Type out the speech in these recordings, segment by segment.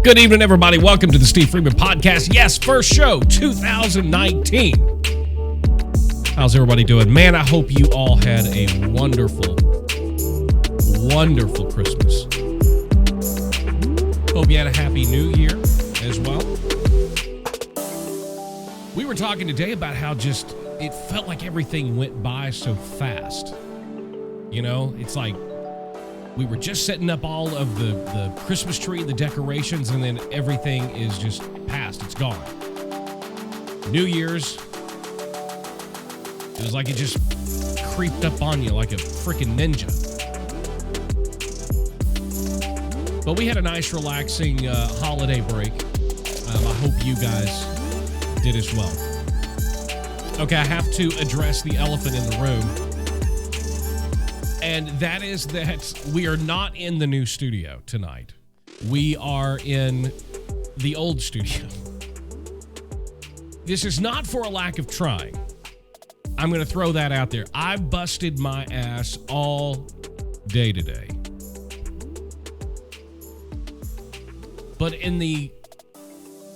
Good evening, everybody. Welcome to the Steve Freeman Podcast. Yes, first show, 2019. How's everybody doing? Man, I hope you all had a wonderful, wonderful Christmas. Hope you had a happy new year as well. We were talking today about how just it felt like everything went by so fast. You know, it's like we were just setting up all of the Christmas tree, the decorations, and then everything is just past. It's gone. New Year's, it was like it just creeped up on you like a freaking ninja. But we had a nice, relaxing holiday break. I hope you guys did as well. Okay, I have to address the elephant in the room. And that is that we are not in the new studio tonight. We are in the old studio. This is not for a lack of trying. I'm going to throw that out there. I busted my ass all day today. But in the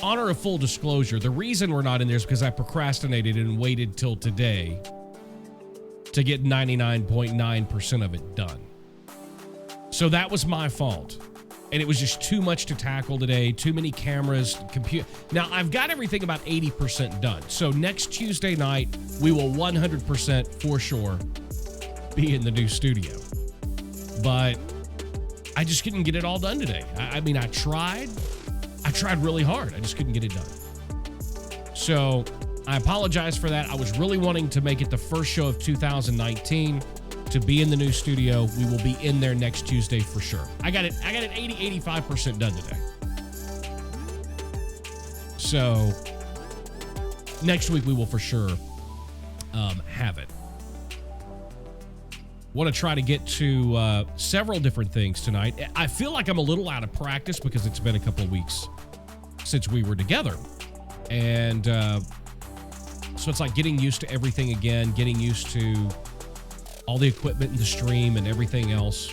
honor of full disclosure, the reason we're not in there is because I procrastinated and waited till today to get 99.9% of it done. So that was my fault. And it was just too much to tackle today, too many cameras, Now, I've got everything about 80% done. So next Tuesday night, we will 100% for sure be in the new studio. But I just couldn't get it all done today. I mean, I tried really hard. I just couldn't get it done. So I apologize for that. I was really wanting to make it the first show of 2019 to be in the new studio. We will be in there next Tuesday for sure. I got it 85% done today. So next week we will for sure have it. Want to try to get to several different things tonight. I feel like I'm a little out of practice because it's been a couple of weeks since we were together. And so it's like getting used to everything again, getting used to all the equipment and the stream and everything else.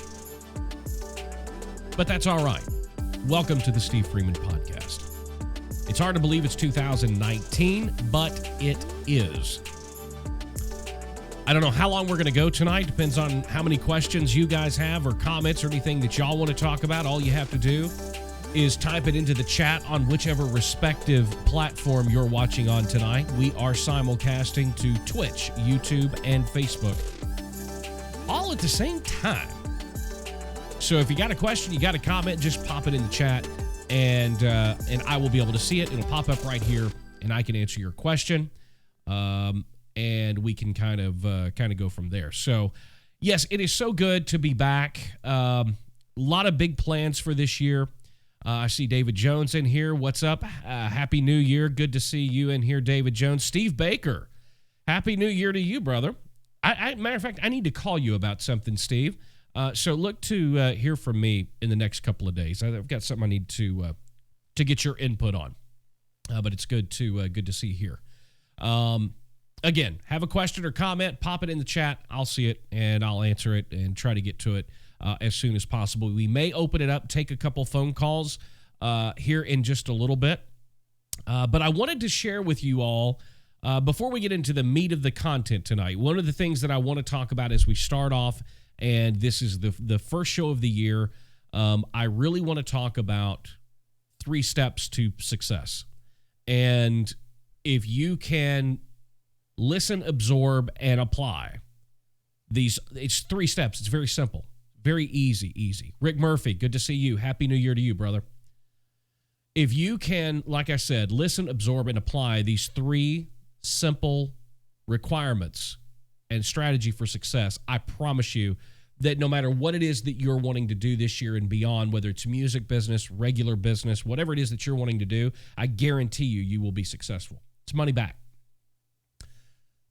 But that's all right. Welcome to the Steve Freeman Podcast. It's hard to believe it's 2019, but it is. I don't know how long we're going to go tonight. Depends on how many questions you guys have or comments or anything that y'all want to talk about. All you have to do is type it into the chat on whichever respective platform you're watching on tonight. We are simulcasting to Twitch, YouTube, and Facebook all at the same time. So if you got a question, you got a comment, just pop it in the chat, and I will be able to see it. It'll pop up right here, and I can answer your question, and we can kind of go from there. So, yes, it is so good to be back. A lot of big plans for this year. I see David Jones in here. What's up? Happy New Year. Good to see you in here, David Jones. Steve Baker, Happy New Year to you, brother. Matter of fact, I need to call you about something, Steve. So look to hear from me in the next couple of days. I've got something I need to get your input on. But it's good to see you here. Again, have a question or comment, pop it in the chat. I'll see it, and I'll answer it and try to get to it as soon as possible. We may open it up, take a couple phone calls here in just a little bit. But I wanted to share with you all, before we get into the meat of the content tonight, one of the things that I want to talk about as we start off, and this is the first show of the year, I really want to talk about 3 steps to success. And if you can listen, absorb, and apply these, it's 3 steps. It's very simple. Very easy. Rick Murphy, good to see you. Happy New Year to you, brother. If you can, like I said, listen, absorb, and apply these 3 simple requirements and strategy for success, I promise you that no matter what it is that you're wanting to do this year and beyond, whether it's music business, regular business, whatever it is that you're wanting to do, I guarantee you will be successful. It's money back.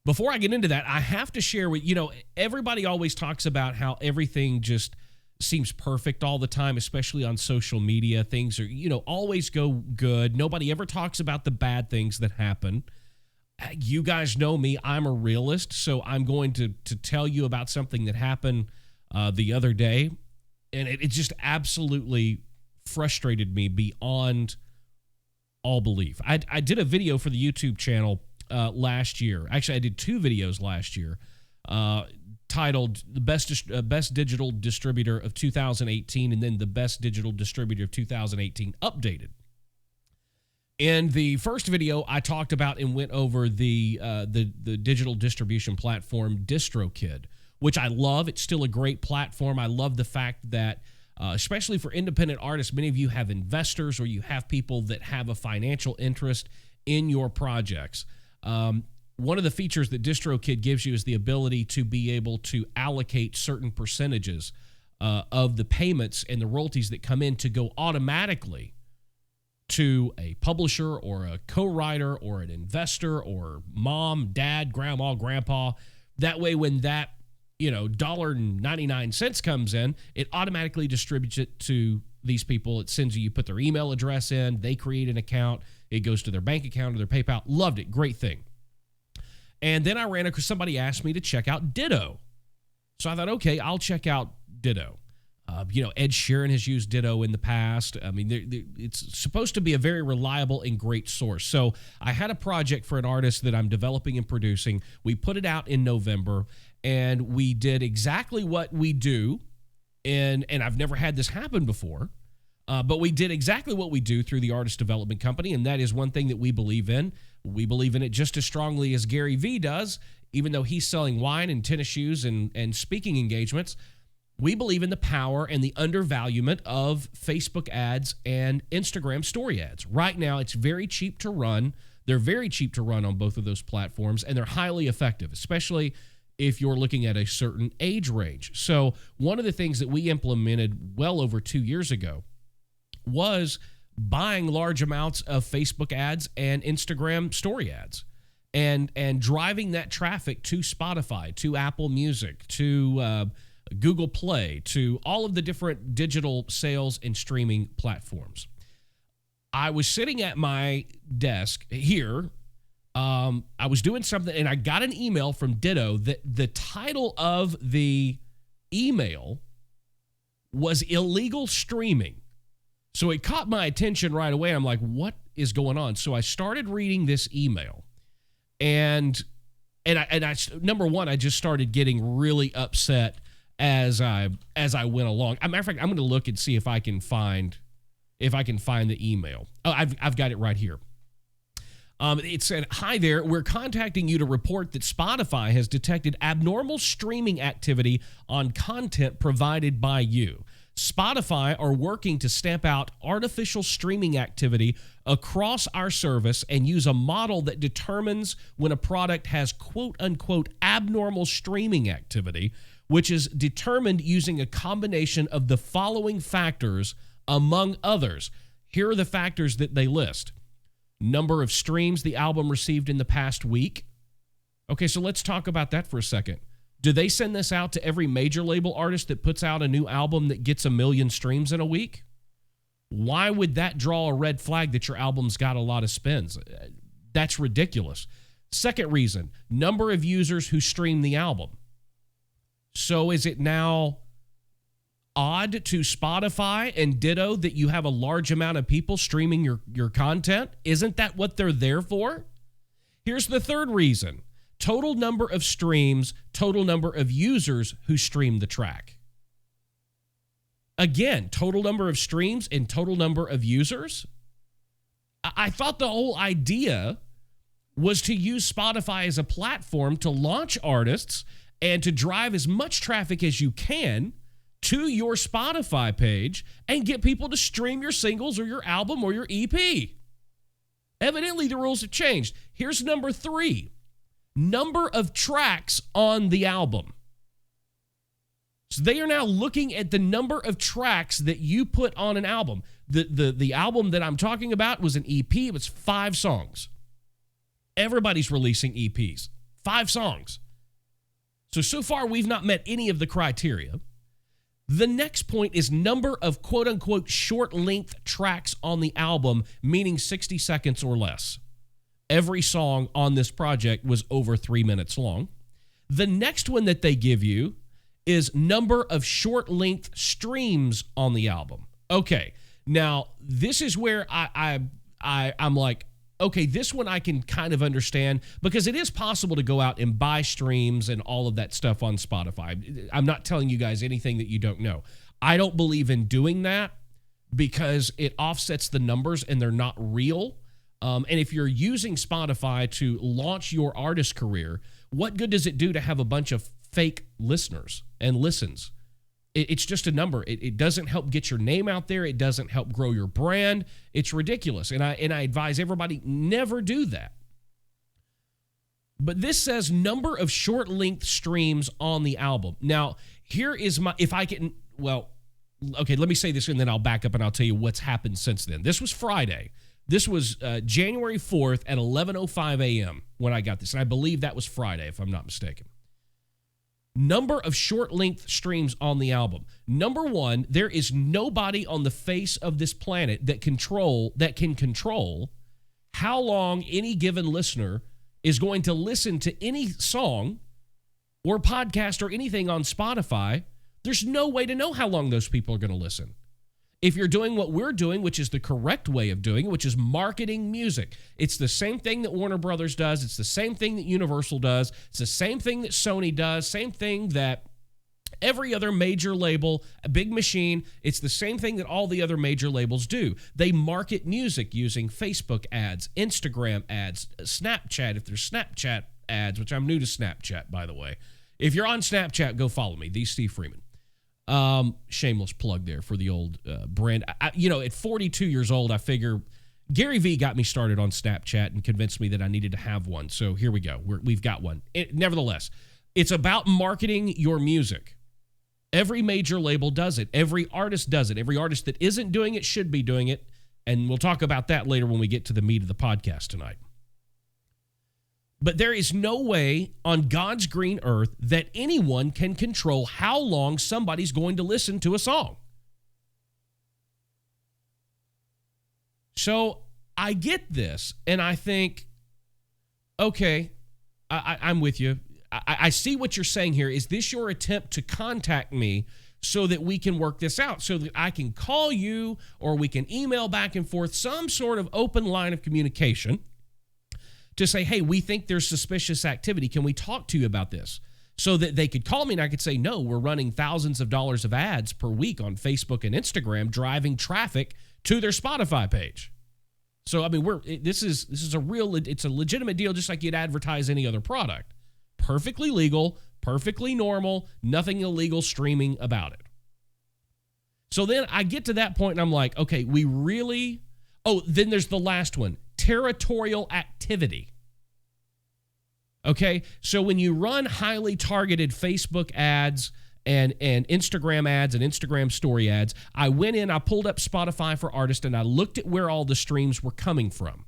Before I get into that, I have to share with, everybody always talks about how everything just seems perfect all the time, especially on social media. Things are, always go good. Nobody ever talks about the bad things that happen. You guys know me. I'm a realist, so I'm going to tell you about something that happened the other day, and it just absolutely frustrated me beyond all belief. I did a video for the YouTube channel last year. Actually, I did 2 videos last year titled the best digital distributor of 2018 and then the best digital distributor of 2018 updated. In the first video, I talked about and went over the digital distribution platform DistroKid, which I love. It's still a great platform. I love the fact that, especially for independent artists, many of you have investors or you have people that have a financial interest in your projects. One of the features that DistroKid gives you is the ability to be able to allocate certain percentages of the payments and the royalties that come in to go automatically to a publisher or a co-writer or an investor or mom, dad, grandma, grandpa. That way, when that $1.99 comes in, it automatically distributes it to these people. It sends you put their email address in, they create an account, it goes to their bank account or their PayPal. Loved it. Great thing. And then I ran across somebody asked me to check out Ditto. So I thought, okay, I'll check out Ditto. Ed Sheeran has used Ditto in the past. I mean, it's supposed to be a very reliable and great source. So I had a project for an artist that I'm developing and producing. We put it out in November, and we did exactly what we do. And I've never had this happen before. But we did exactly what we do through the artist development company, and that is one thing that we believe in. We believe in it just as strongly as Gary Vee does, even though he's selling wine and tennis shoes and speaking engagements. We believe in the power and the undervaluement of Facebook ads and Instagram story ads. Right now, it's very cheap to run. They're very cheap to run on both of those platforms, and they're highly effective, especially if you're looking at a certain age range. So one of the things that we implemented well over 2 years ago was buying large amounts of Facebook ads and Instagram story ads and driving that traffic to Spotify, to Apple Music, to Google Play, to all of the different digital sales and streaming platforms. I was sitting at my desk here. I was doing something, and I got an email from Ditto that the title of the email was illegal streaming. So it caught my attention right away. I'm like, what is going on? So I started reading this email, and I number one, I just started getting really upset as I went along. As a matter of fact, I'm going to look and see if I can find the email. Oh, I've got it right here. It said, "Hi there, we're contacting you to report that Spotify has detected abnormal streaming activity on content provided by you. Spotify are working to stamp out artificial streaming activity across our service and use a model that determines when a product has quote-unquote abnormal streaming activity, which is determined using a combination of the following factors, among others." Here are the factors that they list. Number of streams the album received in the past week. Okay, so let's talk about that for a second. Do they send this out to every major label artist that puts out a new album that gets 1 million streams in a week? Why would that draw a red flag that your album's got a lot of spins? That's ridiculous. Second reason, number of users who stream the album. So is it now odd to Spotify and Ditto that you have a large amount of people streaming your content? Isn't that what they're there for? Here's the third reason. Total number of streams, total number of users who stream the track. Again, total number of streams and total number of users. I thought the whole idea was to use Spotify as a platform to launch artists and to drive as much traffic as you can to your Spotify page and get people to stream your singles or your album or your EP. Evidently, the rules have changed. Here's number 3. Number of tracks on the album. So they are now looking at the number of tracks that you put on an album. The album that I'm talking about was an EP. It was 5 songs. Everybody's releasing EPs. 5 songs. So far, we've not met any of the criteria. The next point is number of quote-unquote short-length tracks on the album, meaning 60 seconds or less. Every song on this project was over 3 minutes long. The next one that they give you is number of short-length streams on the album. Okay, Now, this is where I'm like, okay, this one I can kind of understand because it is possible to go out and buy streams and all of that stuff on Spotify. I'm not telling you guys anything that you don't know. I don't believe in doing that because it offsets the numbers and they're not real. And if you're using Spotify to launch your artist career, what good does it do to have a bunch of fake listeners and listens? It's just a number. It doesn't help get your name out there. It doesn't help grow your brand. It's ridiculous. And I advise everybody never do that. But this says number of short-length streams on the album. Now, here is my, if I can, well, okay, let me say this and then I'll back up and I'll tell you what's happened since then. This was Friday. This was January 4th at 11:05 a.m. when I got this. And I believe that was Friday, if I'm not mistaken. Number of short-length streams on the album. Number one, there is nobody on the face of this planet that can control how long any given listener is going to listen to any song or podcast or anything on Spotify. There's no way to know how long those people are going to listen. If you're doing what we're doing, which is the correct way of doing it, which is marketing music, it's the same thing that Warner Brothers does. It's the same thing that Universal does. It's the same thing that Sony does. Same thing that every other major label, a big machine, it's the same thing that all the other major labels do. They market music using Facebook ads, Instagram ads, Snapchat, if there's Snapchat ads, which I'm new to Snapchat, by the way. If you're on Snapchat, go follow me, the Steve Freeman. Shameless plug there for the old brand. At 42 years old, I figure Gary Vee got me started on Snapchat and convinced me that I needed to have one. So here we go. We've got one. Nevertheless, it's about marketing your music. Every major label does it. Every artist does it. Every artist that isn't doing it should be doing it. And we'll talk about that later when we get to the meat of the podcast tonight. But there is no way on God's green earth that anyone can control how long somebody's going to listen to a song. So I get this, and I think, okay, I'm with you. I see what you're saying here. Is this your attempt to contact me so that we can work this out, so that I can call you or we can email back and forth, some sort of open line of communication to say, hey, we think there's suspicious activity. Can we talk to you about this? So that they could call me and I could say, no, we're running thousands of dollars of ads per week on Facebook and Instagram, driving traffic to their Spotify page. So, I mean, this is it's a legitimate deal, just like you'd advertise any other product. Perfectly legal, perfectly normal, nothing illegal streaming about it. So then I get to that point and I'm like, okay, then there's the last one. Territorial activity. Okay, so when you run highly targeted Facebook ads and Instagram ads and Instagram story ads, I went in, I pulled up Spotify for Artists, and I looked at where all the streams were coming from.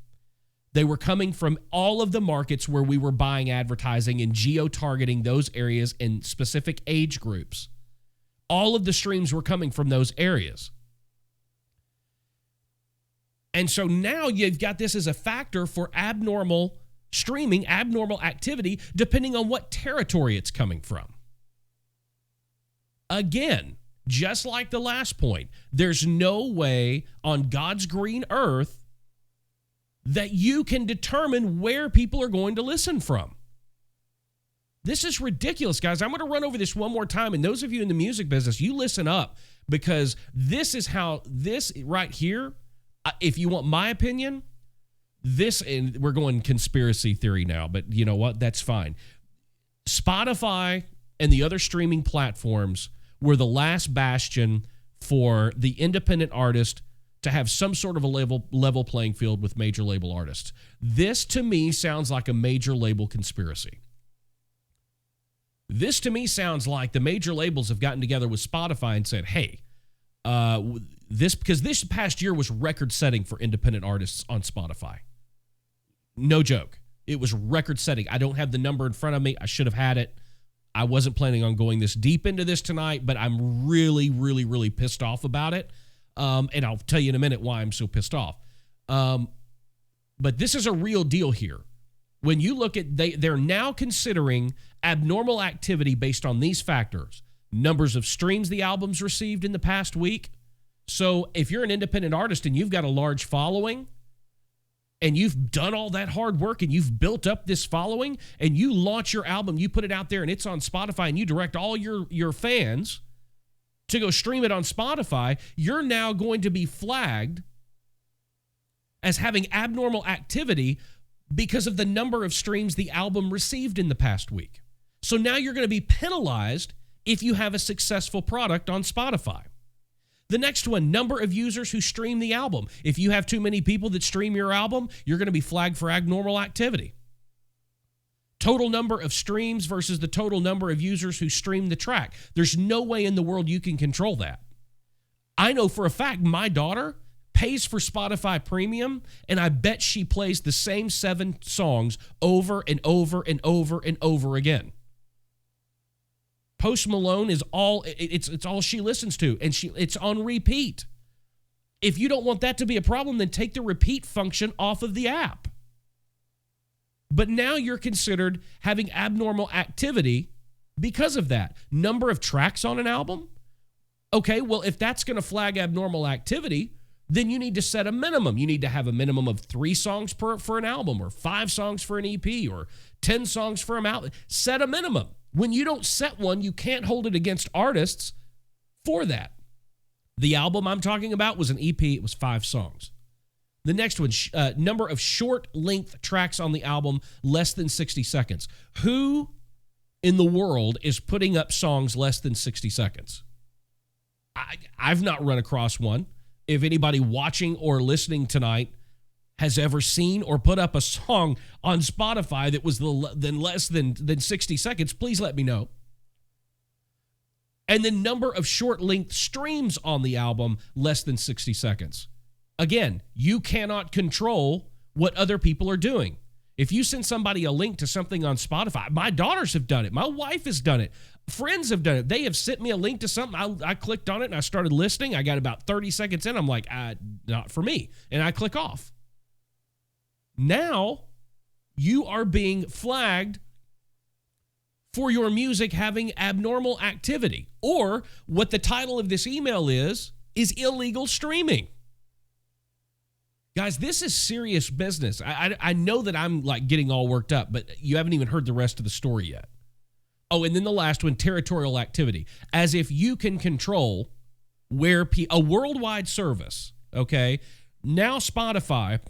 They were coming from all of the markets where we were buying advertising and geo-targeting those areas in specific age groups. All of the streams were coming from those areas. And so now you've got this as a factor for abnormal streaming, abnormal activity, depending on what territory it's coming from. Again, just like the last point, there's no way on God's green earth that you can determine where people are going to listen from. This is ridiculous, guys. I'm going to run over this one more time. And those of you in the music business, you listen up, because this is how this right here, if you want my opinion, and we're going conspiracy theory now, but you know what? That's fine. Spotify and the other streaming platforms were the last bastion for the independent artist to have some sort of a level playing field with major label artists. This, to me, sounds like a major label conspiracy. This, to me, sounds like the major labels have gotten together with Spotify and said, hey, because this past year was record-setting for independent artists on Spotify. No joke. It was record-setting. I don't have the number in front of me. I should have had it. I wasn't planning on going this deep into this tonight, but I'm really, really, really pissed off about it. And I'll tell you in a minute why I'm so pissed off. But this is a real deal here. When you look at, they're now considering abnormal activity based on these factors. Numbers of streams the album's received in the past week, So if you're an independent artist and you've got a large following and you've done all that hard work and you've built up this following and you launch your album, you put it out there and it's on Spotify and you direct all your fans to go stream it on Spotify, you're now going to be flagged as having abnormal activity because of the number of streams the album received in the past week. So now you're going to be penalized if you have a successful product on Spotify. The next one, number of users who stream the album. If you have too many people that stream your album, you're going to be flagged for abnormal activity. Total number of streams versus the total number of users who stream the track. There's no way in the world you can control that. I know for a fact my daughter pays for Spotify Premium, and I bet she plays the same 7 songs over and over and over and over again. Post Malone is all it's all she listens to, and it's on repeat. If you don't want that to be a problem, then take the repeat function off of the app. But now you're considered having abnormal activity because of that. Number of tracks on an album? Okay, well, if that's going to flag abnormal activity, then you need to set a minimum. You need to have a minimum of 3 songs for an album, or 5 songs for an EP, or 10 songs for an album. Set a minimum. When you don't set one, you can't hold it against artists for that. The album I'm talking about was an EP. It was 5 songs. The next one, number of short-length tracks on the album, less than 60 seconds. Who in the world is putting up songs less than 60 seconds? I've not run across one. If anybody watching or listening tonight has ever seen or put up a song on Spotify that was less than 60 seconds, please let me know. And the number of short-length streams on the album, less than 60 seconds. Again, you cannot control what other people are doing. If you send somebody a link to something on Spotify, my daughters have done it. My wife has done it. Friends have done it. They have sent me a link to something. I clicked on it and I started listening. I got about 30 seconds in. I'm like, not for me. And I click off. Now, you are being flagged for your music having abnormal activity. Or what the title of this email is illegal streaming. Guys, this is serious business. I know that I'm like getting all worked up, but you haven't even heard the rest of the story yet. Oh, and then the last one, territorial activity. As if you can control where a worldwide service, okay? Now Spotify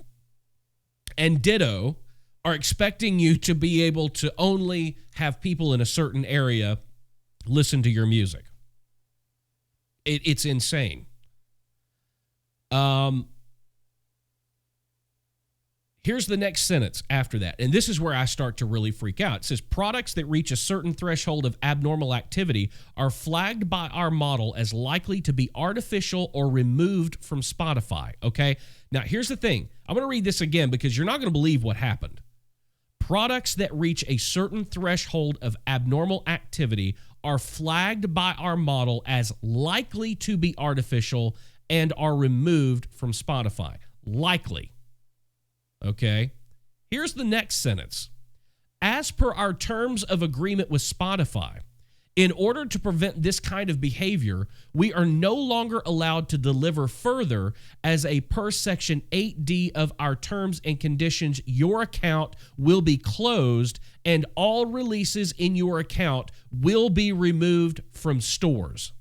and Ditto are expecting you to be able to only have people in a certain area listen to your music. It's insane. Here's the next sentence after that, and this is where I start to really freak out. It says, products that reach a certain threshold of abnormal activity are flagged by our model as likely to be artificial or removed from Spotify, okay? Now, here's the thing. I'm going to read this again because you're not going to believe what happened. Products that reach a certain threshold of abnormal activity are flagged by our model as likely to be artificial and are removed from Spotify. Likely. Okay, here's the next sentence. As per our terms of agreement with Spotify, in order to prevent this kind of behavior, we are no longer allowed to deliver further as a per section 8D of our terms and conditions, your account will be closed and all releases in your account will be removed from stores.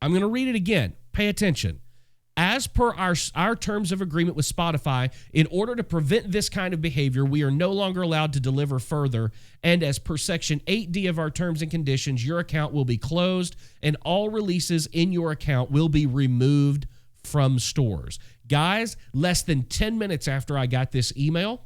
I'm going to read it again. Pay attention. As per our terms of agreement with Spotify, in order to prevent this kind of behavior, we are no longer allowed to deliver further. And as per Section 8D of our terms and conditions, your account will be closed and all releases in your account will be removed from stores. Guys, less than 10 minutes after I got this email,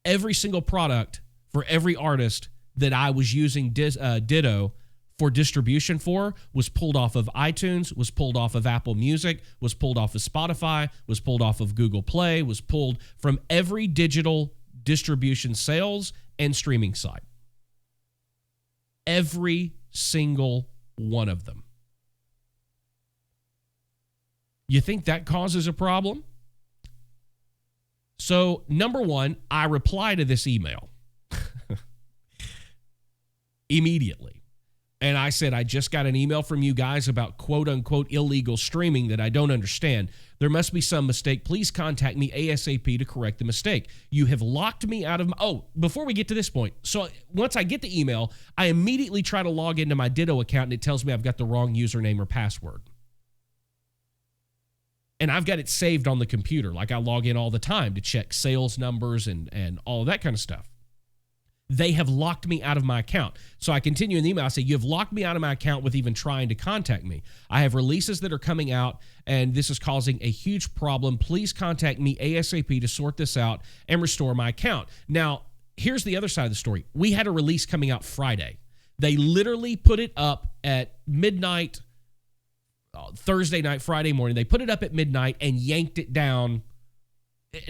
every single product for every artist that I was using Ditto for distribution for was pulled off of iTunes, was pulled off of Apple Music, was pulled off of Spotify, was pulled off of Google Play, was pulled from every digital distribution sales and streaming site. Every single one of them. You think that causes a problem? So, number one, I reply to this email immediately. And I said, I just got an email from you guys about quote unquote illegal streaming that I don't understand. There must be some mistake. Please contact me ASAP to correct the mistake. You have locked me out of my, before we get to this point. So once I get the email, I immediately try to log into my Ditto account and it tells me I've got the wrong username or password. And I've got it saved on the computer. Like I log in all the time to check sales numbers and all of that kind of stuff. They have locked me out of my account. So I continue in the email. I say, you have locked me out of my account with even trying to contact me. I have releases that are coming out, and this is causing a huge problem. Please contact me ASAP to sort this out and restore my account. Now, here's the other side of the story. We had a release coming out Friday. They literally put it up at midnight, Thursday night, Friday morning. They put it up at midnight and yanked it down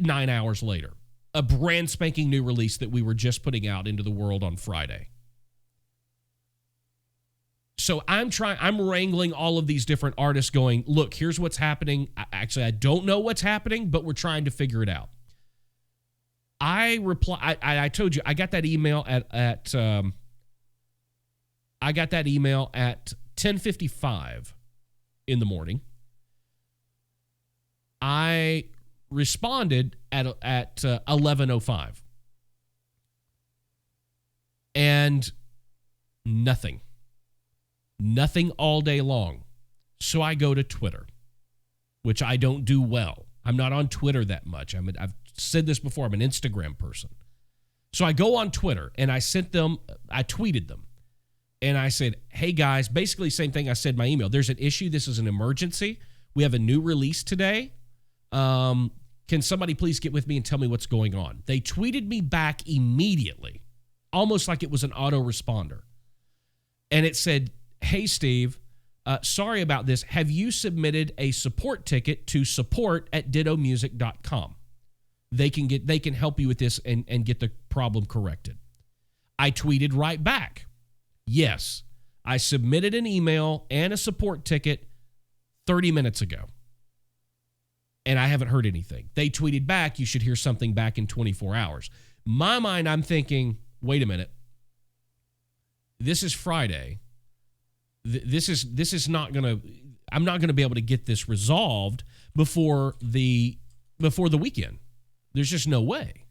9 hours later. A brand spanking new release that we were just putting out into the world on Friday. So I'm wrangling all of these different artists going, look, here's what's happening. I don't know what's happening, but we're trying to figure it out. I told you, I got that email at 10:55 in the morning. I responded at 11:05, and nothing all day long. So I go to Twitter, which I don't do well. I'm not on Twitter that much. I've said this before. I'm an Instagram person. So I go on Twitter and I tweeted them, and I said, hey guys, basically same thing I said in my email. There's an issue. This is an emergency. We have a new release today. Can somebody please get with me and tell me what's going on? They tweeted me back immediately, almost like it was an autoresponder. And it said, hey, Steve, sorry about this. Have you submitted a support ticket to support@dittomusic.com? They can help you with this and get the problem corrected. I tweeted right back, yes, I submitted an email and a support ticket 30 minutes ago. And I haven't heard anything. They tweeted back, you should hear something back in 24 hours. My mind, I'm thinking, wait a minute. This is Friday. This is not going to, I'm not going to be able to get this resolved before the weekend. There's just no way.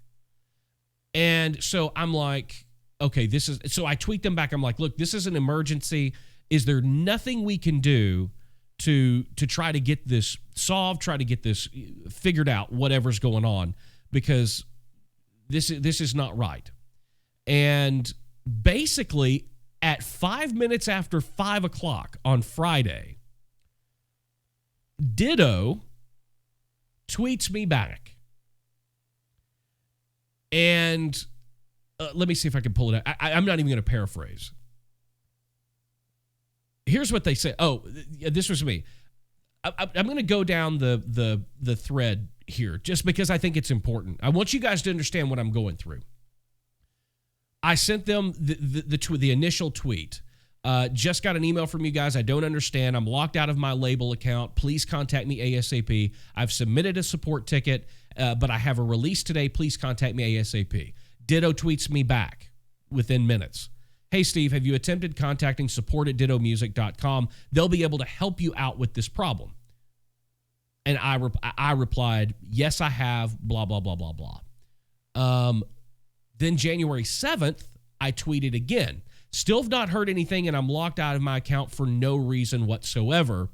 And so I'm like, okay, so I tweet them back. I'm like, look, this is an emergency. Is there nothing we can do to try to get this solved, try to get this figured out, whatever's going on, because this is not right. And basically at 5 minutes after 5 o'clock on Friday, Ditto tweets me back. And let me see if I can pull it out. I'm not even going to paraphrase. Here's what they say. Oh, this was me. I'm going to go down the thread here just because I think it's important. I want you guys to understand what I'm going through. I sent them the initial tweet. Just got an email from you guys. I don't understand. I'm locked out of my label account. Please contact me ASAP. I've submitted a support ticket, but I have a release today. Please contact me ASAP. Ditto tweets me back within minutes. Hey, Steve, have you attempted contacting support@dittomusic.com? They'll be able to help you out with this problem. And I replied, yes, I have, blah, blah, blah, blah, blah. Then January 7th, I tweeted again. Still have not heard anything, and I'm locked out of my account for no reason whatsoever.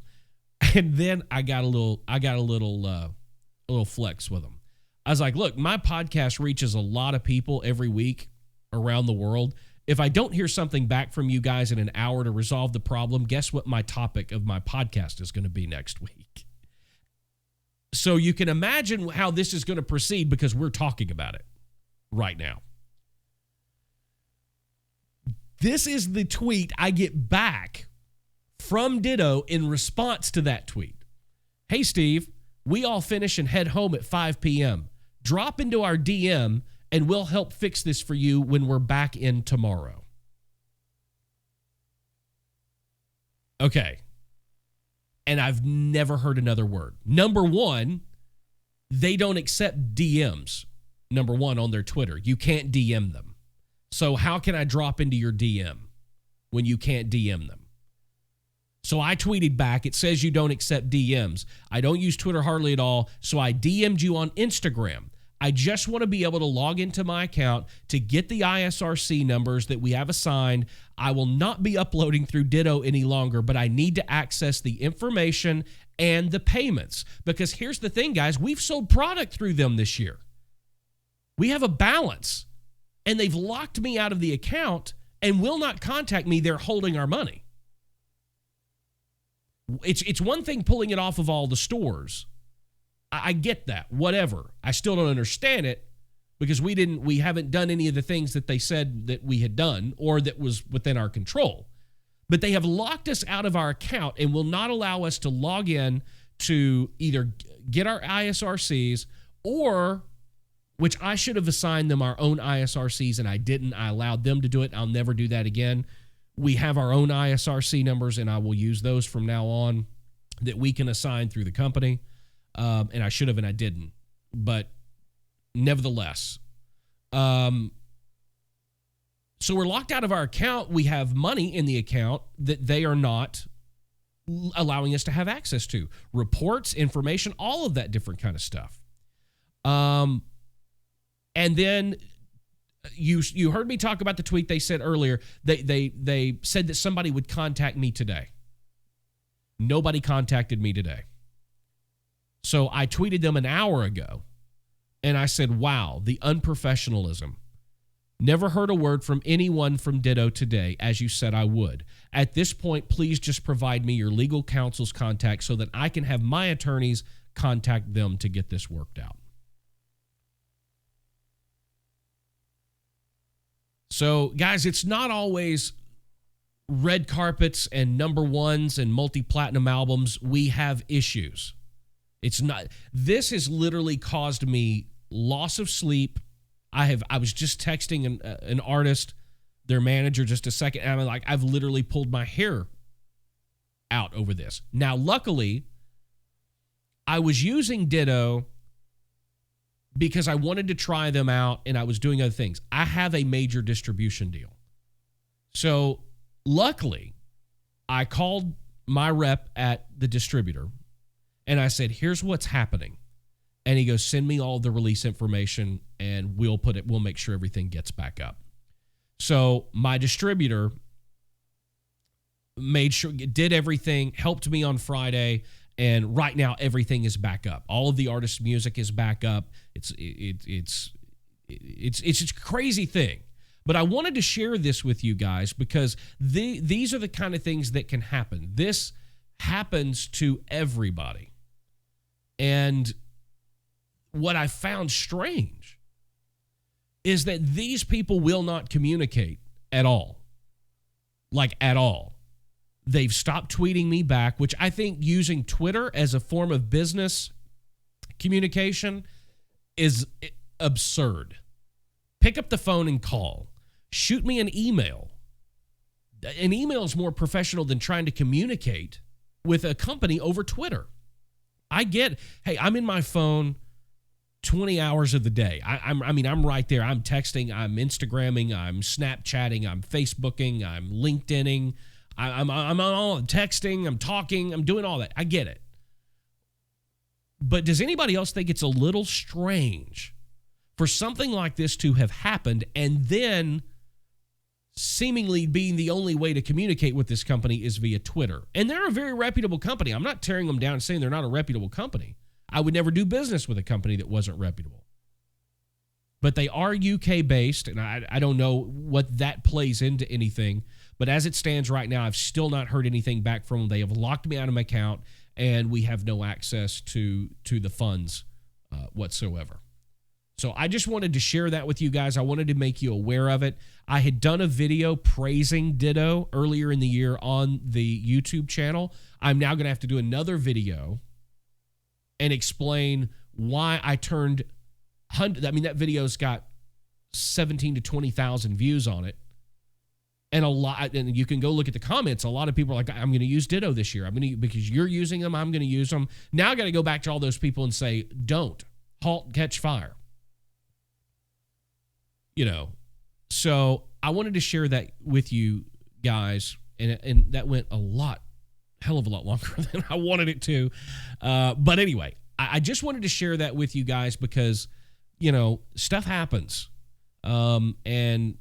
And then I got a little flex with them. I was like, look, my podcast reaches a lot of people every week around the world. If I don't hear something back from you guys in an hour to resolve the problem, guess what my topic of my podcast is going to be next week? So you can imagine how this is going to proceed because we're talking about it right now. This is the tweet I get back from Ditto in response to that tweet. Hey, Steve, we all finish and head home at 5 p.m. Drop into our DM and we'll help fix this for you when we're back in tomorrow. Okay. And I've never heard another word. Number one, they don't accept DMs. Number one, on their Twitter. You can't DM them. So how can I drop into your DM? when you can't DM them. So I tweeted back, it says you don't accept DMs. I don't use Twitter hardly at all, so I DM'd you on Instagram. I just want to be able to log into my account to get the ISRC numbers that we have assigned. I will not be uploading through Ditto any longer, but I need to access the information and the payments. Because here's the thing, guys, we've sold product through them this year. We have a balance, and they've locked me out of the account and will not contact me. They're holding our money. It's one thing pulling it off of all the stores. I get that, whatever. I still don't understand it because we haven't done any of the things that they said that we had done or that was within our control. But they have locked us out of our account and will not allow us to log in to either get our ISRCs or, which I should have assigned them our own ISRCs and I didn't. I allowed them to do it. I'll never do that again. We have our own ISRC numbers and I will use those from now on that we can assign through the company. And I should have and I didn't. But nevertheless, so we're locked out of our account. We have money in the account that they are not allowing us to have access to. Reports, information, all of that different kind of stuff. And then you heard me talk about the tweet they said earlier. They said that somebody would contact me today. Nobody contacted me today. So I tweeted them an hour ago, and I said, wow, the unprofessionalism. Never heard a word from anyone from Ditto today, as you said I would. At this point, please just provide me your legal counsel's contact so that I can have my attorneys contact them to get this worked out. So, guys, it's not always red carpets and number ones and multi-platinum albums. We have issues. It's not. This has literally caused me loss of sleep. I was just texting an artist, their manager, just a second, and I'm like, I've literally pulled my hair out over this. Now, luckily, I was using Ditto because I wanted to try them out and I was doing other things. I have a major distribution deal. So, luckily, I called my rep at the distributor and I said, here's what's happening. And he goes, send me all the release information and we'll make sure everything gets back up. So my distributor made sure, did everything, helped me on Friday, and right now everything is back up. All of the artist's music is back up. It's a crazy thing. But I wanted to share this with you guys because these are the kind of things that can happen. This happens to everybody. And what I found strange is that these people will not communicate at all. Like, at all. They've stopped tweeting me back, which I think using Twitter as a form of business communication is absurd. Pick up the phone and call. Shoot me an email. An email is more professional than trying to communicate with a company over Twitter. I get, hey, I'm in my phone 20 hours of the day. I'm right there. I'm texting, I'm Instagramming, I'm Snapchatting, I'm Facebooking, I'm LinkedIning, I'm texting, I'm talking, I'm doing all that. I get it. But does anybody else think it's a little strange for something like this to have happened and then seemingly being the only way to communicate with this company is via Twitter? And they're a very reputable company. I'm not tearing them down and saying they're not a reputable company. I would never do business with a company that wasn't reputable. But they are UK-based, and I don't know what that plays into anything. But as it stands right now, I've still not heard anything back from them. They have locked me out of my account, and we have no access to the funds whatsoever. So I just wanted to share that with you guys. I wanted to make you aware of it. I had done a video praising Ditto earlier in the year on the YouTube channel. I'm now going to have to do another video and explain why I turned that video's got 17 to 20,000 views on it. And and you can go look at the comments. A lot of people are like, I'm going to use Ditto this year. Because you're using them, I'm going to use them. Now I got to go back to all those people and say, don't. Halt, catch fire. So I wanted to share that with you guys, and that went hell of a lot longer than I wanted it to. But anyway, I just wanted to share that with you guys because, stuff happens. And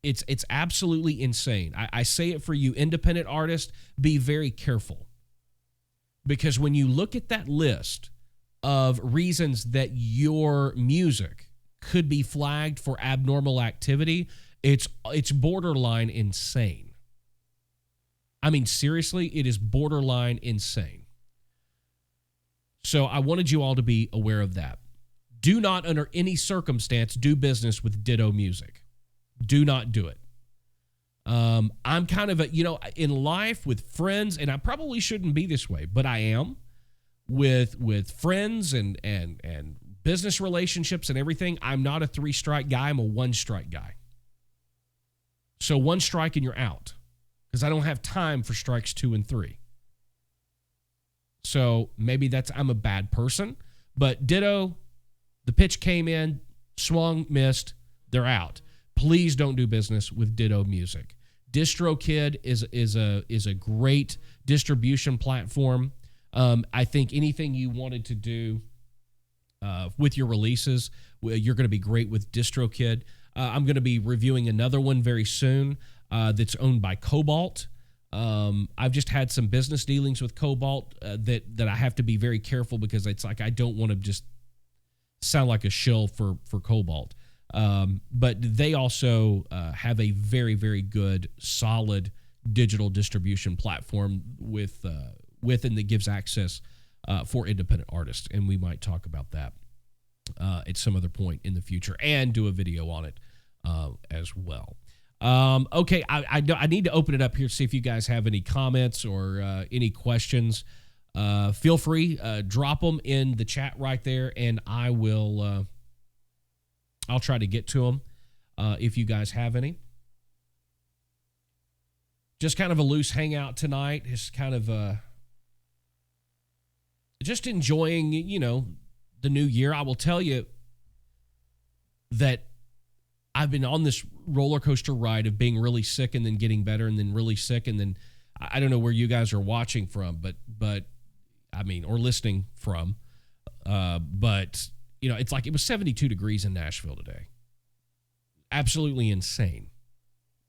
it's absolutely insane. I say it for you independent artists, be very careful. Because when you look at that list of reasons that your music could be flagged for abnormal activity, it's borderline insane. I mean, seriously, it is borderline insane. So I wanted you all to be aware of that. Do not, under any circumstance, do business with Ditto Music. Do not do it. I'm kind of in life with friends, and I probably shouldn't be this way, but I am with friends and business relationships and everything. I'm not a 3-strike guy. I'm a 1-strike guy. So 1 strike and you're out, because I don't have time for strikes 2 and 3. So maybe I'm a bad person, but Ditto, the pitch came in, swung, missed, they're out. Please don't do business with Ditto Music. DistroKid is a great distribution platform. I think anything you wanted to do with your releases, you're going to be great with DistroKid. I'm going to be reviewing another one very soon that's owned by Cobalt. I've just had some business dealings with Cobalt that I have to be very careful, because it's like I don't want to just sound like a shill for Cobalt. But they also have a very, very good, solid digital distribution platform with and that gives access for independent artists. And we might talk about that at some other point in the future and do a video on it as well. Okay, I need to open it up here to see if you guys have any comments or any questions. Feel free, drop them in the chat right there, and I will. I'll try to get to them if you guys have any. Just kind of a loose hangout tonight. Just kind of just enjoying, the new year. I will tell you that I've been on this roller coaster ride of being really sick and then getting better and then really sick, and then I don't know where you guys are watching from, but I mean, or listening from, but it's like it was 72 degrees in Nashville today. Absolutely insane.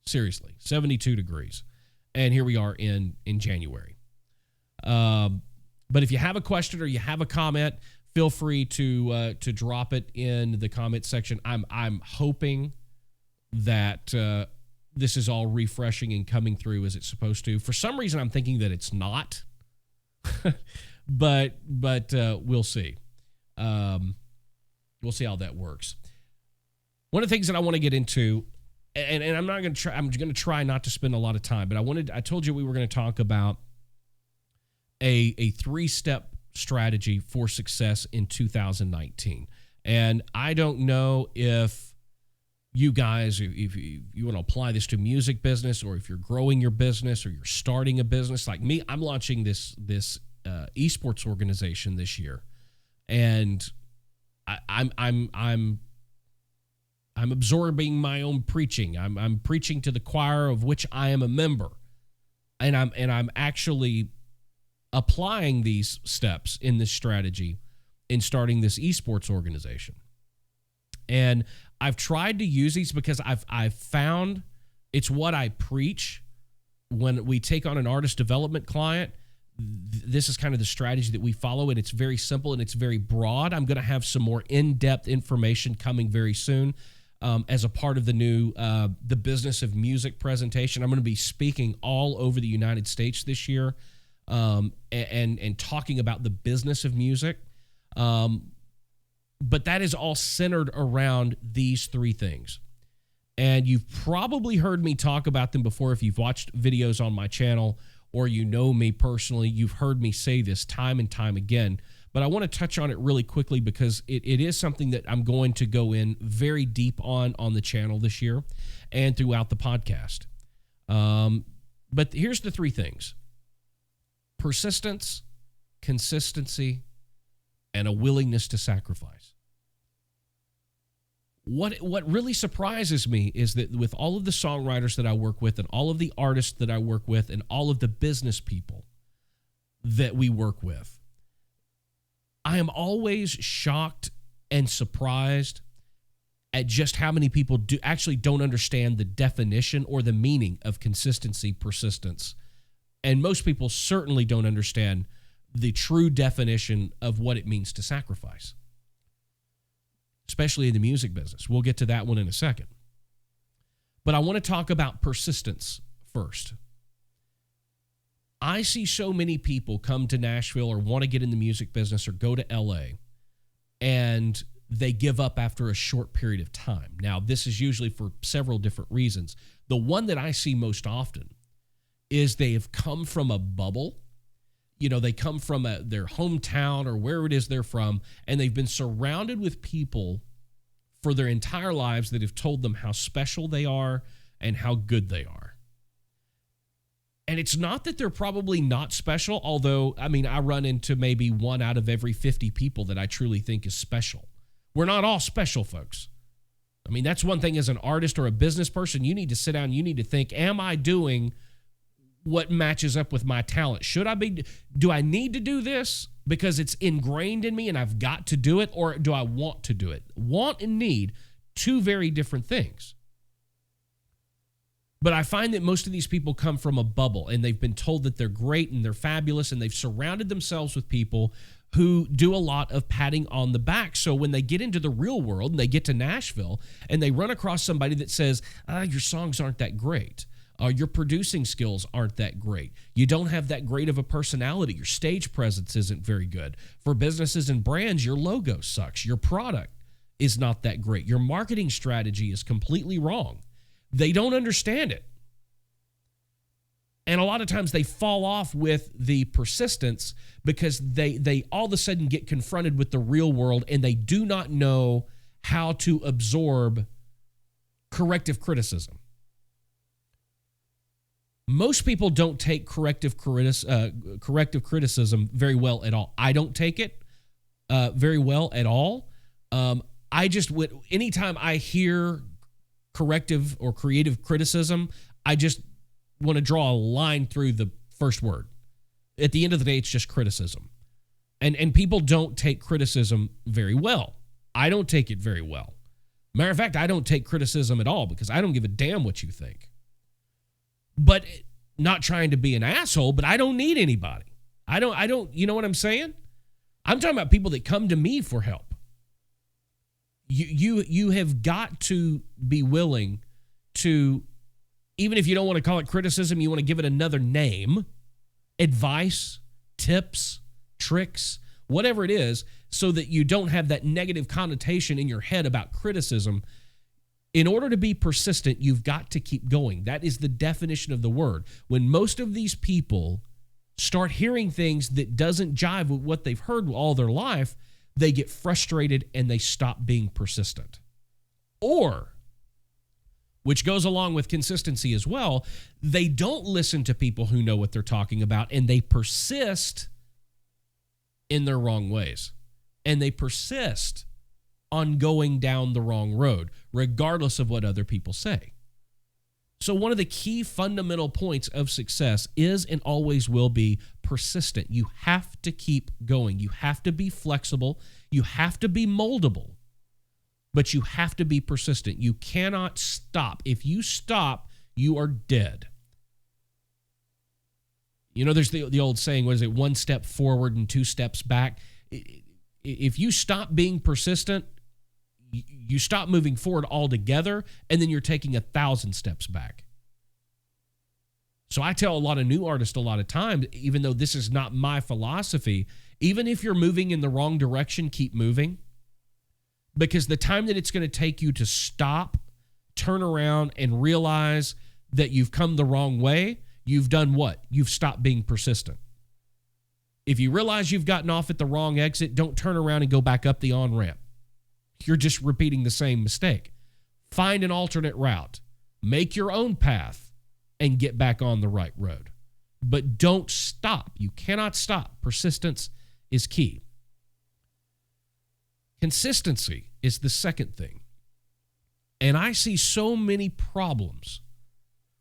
Seriously, 72 degrees. And here we are in January. But if you have a question or you have a comment, feel free to drop it in the comment section. I'm hoping that this is all refreshing and coming through as it's supposed to. For some reason, I'm thinking that it's not. but we'll see. We'll see how that works. One of the things that I want to get into, and I'm not going to try. I'm going to try not to spend a lot of time, but I told you we were going to talk about a 3-step strategy for success in 2019. And I don't know if you guys, if you want to apply this to music business, or if you're growing your business, or you're starting a business like me. I'm launching this esports organization this year, and I'm absorbing my own preaching. I'm preaching to the choir of which I am a member, and I'm actually applying these steps in this strategy in starting this esports organization. And I've tried to use these because I've found it's what I preach when we take on an artist development client. This is kind of the strategy that we follow, and it's very simple and it's very broad. I'm going to have some more in-depth information coming very soon as a part of the new The Business of Music presentation. I'm going to be speaking all over the United States this year and talking about the business of music. But that is all centered around these 3 things. And you've probably heard me talk about them before if you've watched videos on my channel, or you know me personally. You've heard me say this time and time again, but I want to touch on it really quickly because it is something that I'm going to go in very deep on the channel this year and throughout the podcast. But here's the 3 things: persistence, consistency, and a willingness to sacrifice. What really surprises me is that with all of the songwriters that I work with and all of the artists that I work with and all of the business people that we work with, I am always shocked and surprised at just how many people don't understand the definition or the meaning of consistency, persistence. And most people certainly don't understand the true definition of what it means to sacrifice, especially in the music business. We'll get to that one in a second. But I want to talk about persistence first. I see so many people come to Nashville or want to get in the music business or go to LA, and they give up after a short period of time. Now, this is usually for several different reasons. The one that I see most often is they have come from a bubble. You know, they come from their hometown or where it is they're from, and they've been surrounded with people for their entire lives that have told them how special they are and how good they are. And it's not that they're probably not special, although, I mean, I run into maybe 1 out of every 50 people that I truly think is special. We're not all special, folks. I mean, that's one thing as an artist or a business person. You need to sit down, you need to think, am I doing what matches up with my talent? Do I need to do this because it's ingrained in me and I've got to do it, or do I want to do it? Want and need, two very different things. But I find that most of these people come from a bubble and they've been told that they're great and they're fabulous, and they've surrounded themselves with people who do a lot of patting on the back. So when they get into the real world and they get to Nashville and they run across somebody that says, your songs aren't that great. Your producing skills aren't that great. You don't have that great of a personality. Your stage presence isn't very good. For businesses and brands, your logo sucks. Your product is not that great. Your marketing strategy is completely wrong. They don't understand it. And a lot of times they fall off with the persistence because they all of a sudden get confronted with the real world and they do not know how to absorb corrective criticism. Most people don't take corrective criticism very well at all. I don't take it very well at all. Anytime I hear corrective or creative criticism, I just want to draw a line through the first word. At the end of the day, it's just criticism. And people don't take criticism very well. I don't take it very well. Matter of fact, I don't take criticism at all because I don't give a damn what you think. But not trying to be an asshole, but I don't need anybody. I don't, you know what I'm saying? I'm talking about people that come to me for help. You have got to be willing to, even if you don't want to call it criticism, you want to give it another name, advice, tips, tricks, whatever it is, so that you don't have that negative connotation in your head about criticism. In order to be persistent, you've got to keep going. That is the definition of the word. When most of these people start hearing things that doesn't jive with what they've heard all their life, they get frustrated and they stop being persistent. Or, which goes along with consistency as well, they don't listen to people who know what they're talking about, and they persist in their wrong ways. And they persist on going down the wrong road, regardless of what other people say. So one of the key fundamental points of success is and always will be persistent. You have to keep going. You have to be flexible. You have to be moldable. But you have to be persistent. You cannot stop. If you stop, you are dead. You know, there's the old saying, what is it? 1 step forward and 2 steps back. If you stop being persistent, you stop moving forward altogether, and then you're taking 1,000 steps back. So I tell a lot of new artists a lot of times, even though this is not my philosophy, even if you're moving in the wrong direction, keep moving. Because the time that it's going to take you to stop, turn around, and realize that you've come the wrong way, you've done what? You've stopped being persistent. If you realize you've gotten off at the wrong exit, don't turn around and go back up the on-ramp. You're just repeating the same mistake. Find an alternate route. Make your own path and get back on the right road. But don't stop. You cannot stop. Persistence is key. Consistency is the second thing. And I see so many problems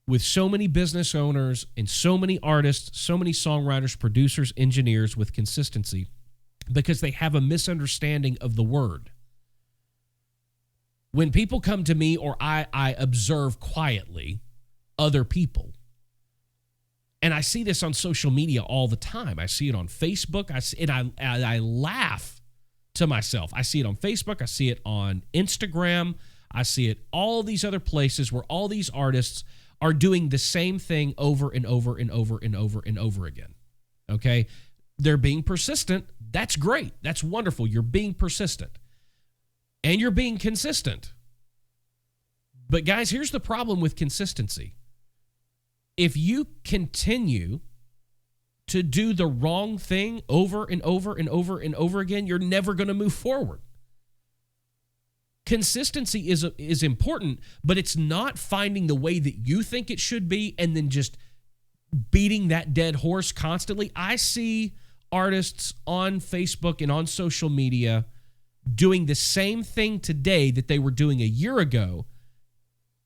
with so many business owners and so many artists, so many songwriters, producers, engineers with consistency because they have a misunderstanding of the word. When people come to me or I observe quietly other people, and I see this on social media all the time. I see it on Facebook. I laugh to myself. I see it on Facebook. I see it on Instagram. I see it all these other places where all these artists are doing the same thing over and over and over and over and over again. Okay? They're being persistent. That's great. That's wonderful. You're being persistent. And you're being consistent. But guys, here's the problem with consistency. If you continue to do the wrong thing over and over and over and over again, you're never going to move forward. Consistency is important, but it's not finding the way that you think it should be and then just beating that dead horse constantly. I see artists on Facebook and on social media doing the same thing today that they were doing a year ago,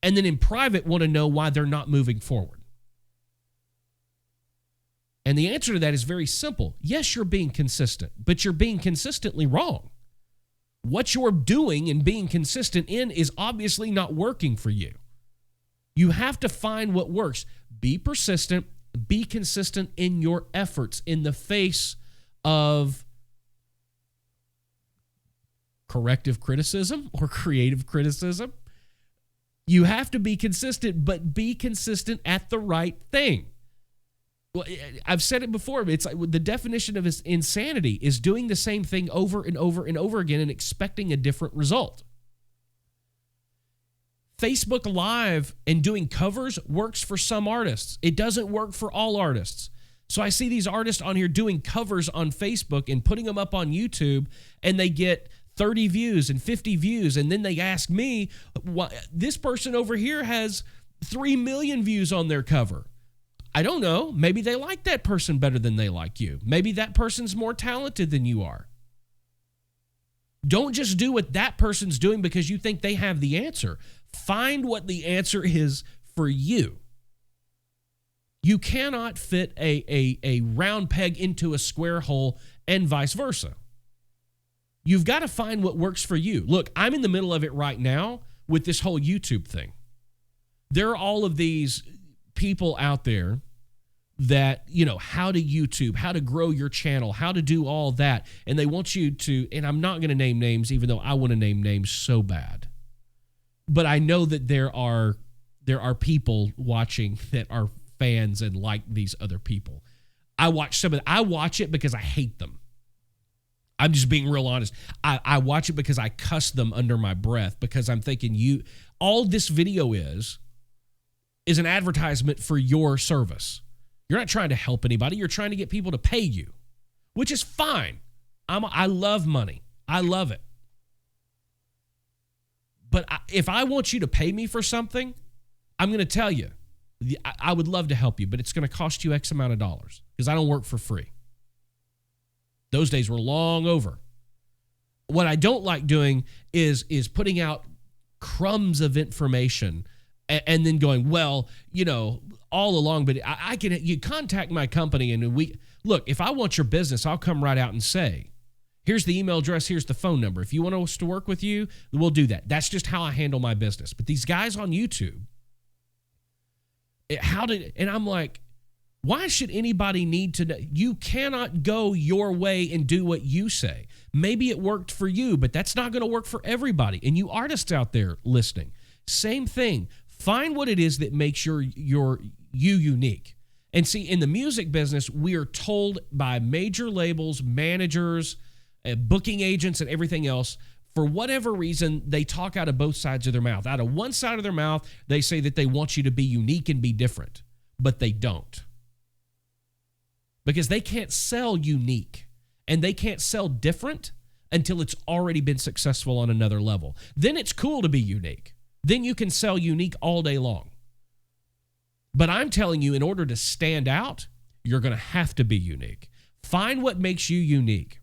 and then in private want to know why they're not moving forward. And the answer to that is very simple. Yes, you're being consistent, but you're being consistently wrong. What you're doing and being consistent in is obviously not working for you. You have to find what works. Be persistent, be consistent in your efforts in the face of corrective criticism or creative criticism. You have to be consistent, but be consistent at the right thing. Well, I've said it before. It's like the definition of insanity is doing the same thing over and over and over again and expecting a different result. Facebook Live and doing covers works for some artists. It doesn't work for all artists. So I see these artists on here doing covers on Facebook and putting them up on YouTube, and they get 30 views and 50 views. And then they ask me, this person over here has 3 million views on their cover. I don't know. Maybe they like that person better than they like you. Maybe that person's more talented than you are. Don't just do what that person's doing because you think they have the answer. Find what the answer is for you. You cannot fit a round peg into a square hole and vice versa. You've got to find what works for you. Look, I'm in the middle of it right now with this whole YouTube thing. There are all of these people out there that, how to YouTube, how to grow your channel, how to do all that. And they want you to, and I'm not going to name names, even though I want to name names so bad. But I know that there are people watching that are fans and like these other people. I watch it because I hate them. I'm just being real honest. I watch it because I cuss them under my breath because I'm thinking all this video is an advertisement for your service. You're not trying to help anybody. You're trying to get people to pay you, which is fine. I love money. I love it. But if I want you to pay me for something, I'm going to tell you, I would love to help you, but it's going to cost you X amount of dollars because I don't work for free. Those days were long over. What I don't like doing is putting out crumbs of information and then going, well, all along, but you contact my company and look, if I want your business, I'll come right out and say, here's the email address, here's the phone number. If you want us to work with you, we'll do that. That's just how I handle my business. But these guys on YouTube, and I'm like, why should anybody need to know? You cannot go your way and do what you say. Maybe it worked for you, but that's not going to work for everybody. And you artists out there listening, same thing. Find what it is that makes you unique. And see, in the music business, we are told by major labels, managers, booking agents, and everything else, for whatever reason, they talk out of both sides of their mouth. Out of one side of their mouth, they say that they want you to be unique and be different, but they don't. Because they can't sell unique and they can't sell different until it's already been successful on another level. Then it's cool to be unique. Then you can sell unique all day long. But I'm telling you, in order to stand out, you're going to have to be unique. Find what makes you unique.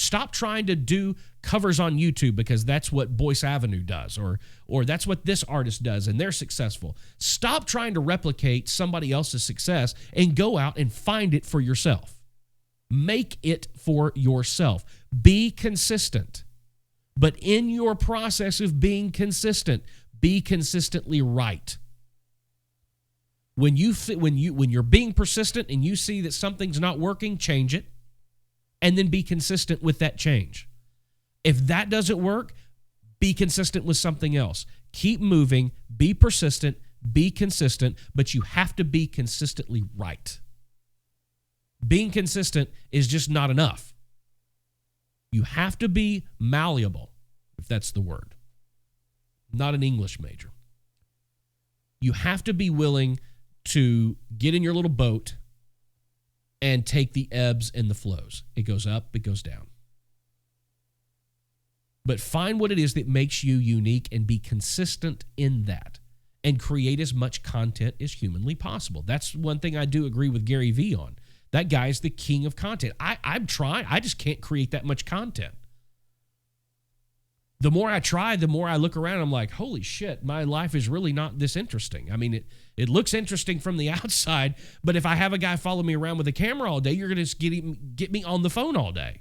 Stop trying to do covers on YouTube because that's what Boyce Avenue does, or that's what this artist does and they're successful. Stop trying to replicate somebody else's success and go out and find it for yourself. Make it for yourself. Be consistent. But in your process of being consistent, be consistently right. When you're being persistent and you see that something's not working, change it. And then be consistent with that change. If that doesn't work, be consistent with something else. Keep moving, be persistent, be consistent, but you have to be consistently right. Being consistent is just not enough. You have to be malleable, if that's the word. I'm not an English major. You have to be willing to get in your little boat and take the ebbs and the flows. It goes up, it goes down. But find what it is that makes you unique and be consistent in that and create as much content as humanly possible. That's one thing I do agree with Gary Vee on. That guy is the king of content. I'm trying. I just can't create that much content. The more I try, the more I look around, I'm like, holy shit, my life is really not this interesting. I mean, it looks interesting from the outside, but if I have a guy follow me around with a camera all day, you're going to get me on the phone all day.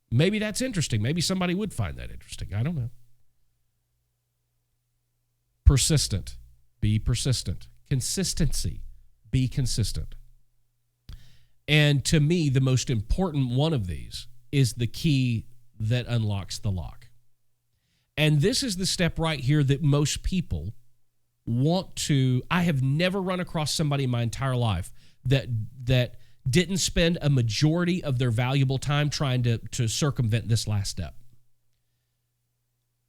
Maybe that's interesting. Maybe somebody would find that interesting. I don't know. Persistent. Be persistent. Consistency. Be consistent. And to me, the most important one of these is the key that unlocks the lock. And this is the step right here that most people want to. I have never run across somebody in my entire life that didn't spend a majority of their valuable time trying to circumvent this last step.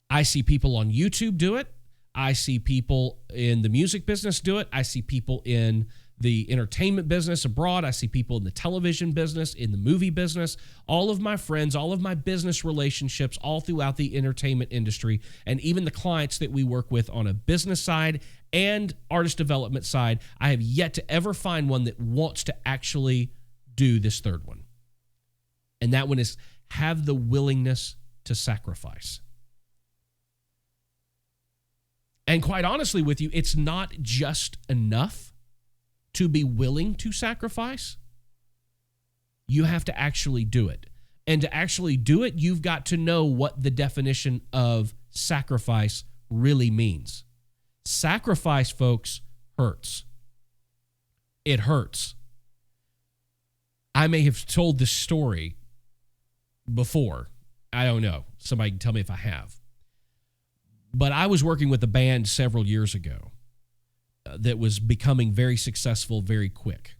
I see people on YouTube do it. I see people in the music business do it. I see people in the entertainment business abroad. I see people in the television business, in the movie business, all of my friends, all of my business relationships, all throughout the entertainment industry, and even the clients that we work with on a business side and artist development side. I have yet to ever find one that wants to actually do this third one. And that one is have the willingness to sacrifice. And quite honestly with you, it's not just enough to be willing to sacrifice. You have to actually do it. And to actually do it, you've got to know what the definition of sacrifice really means. Sacrifice, folks, hurts. It hurts. I may have told this story before. I don't know. Somebody can tell me if I have. But I was working with a band several years ago that was becoming very successful very quick.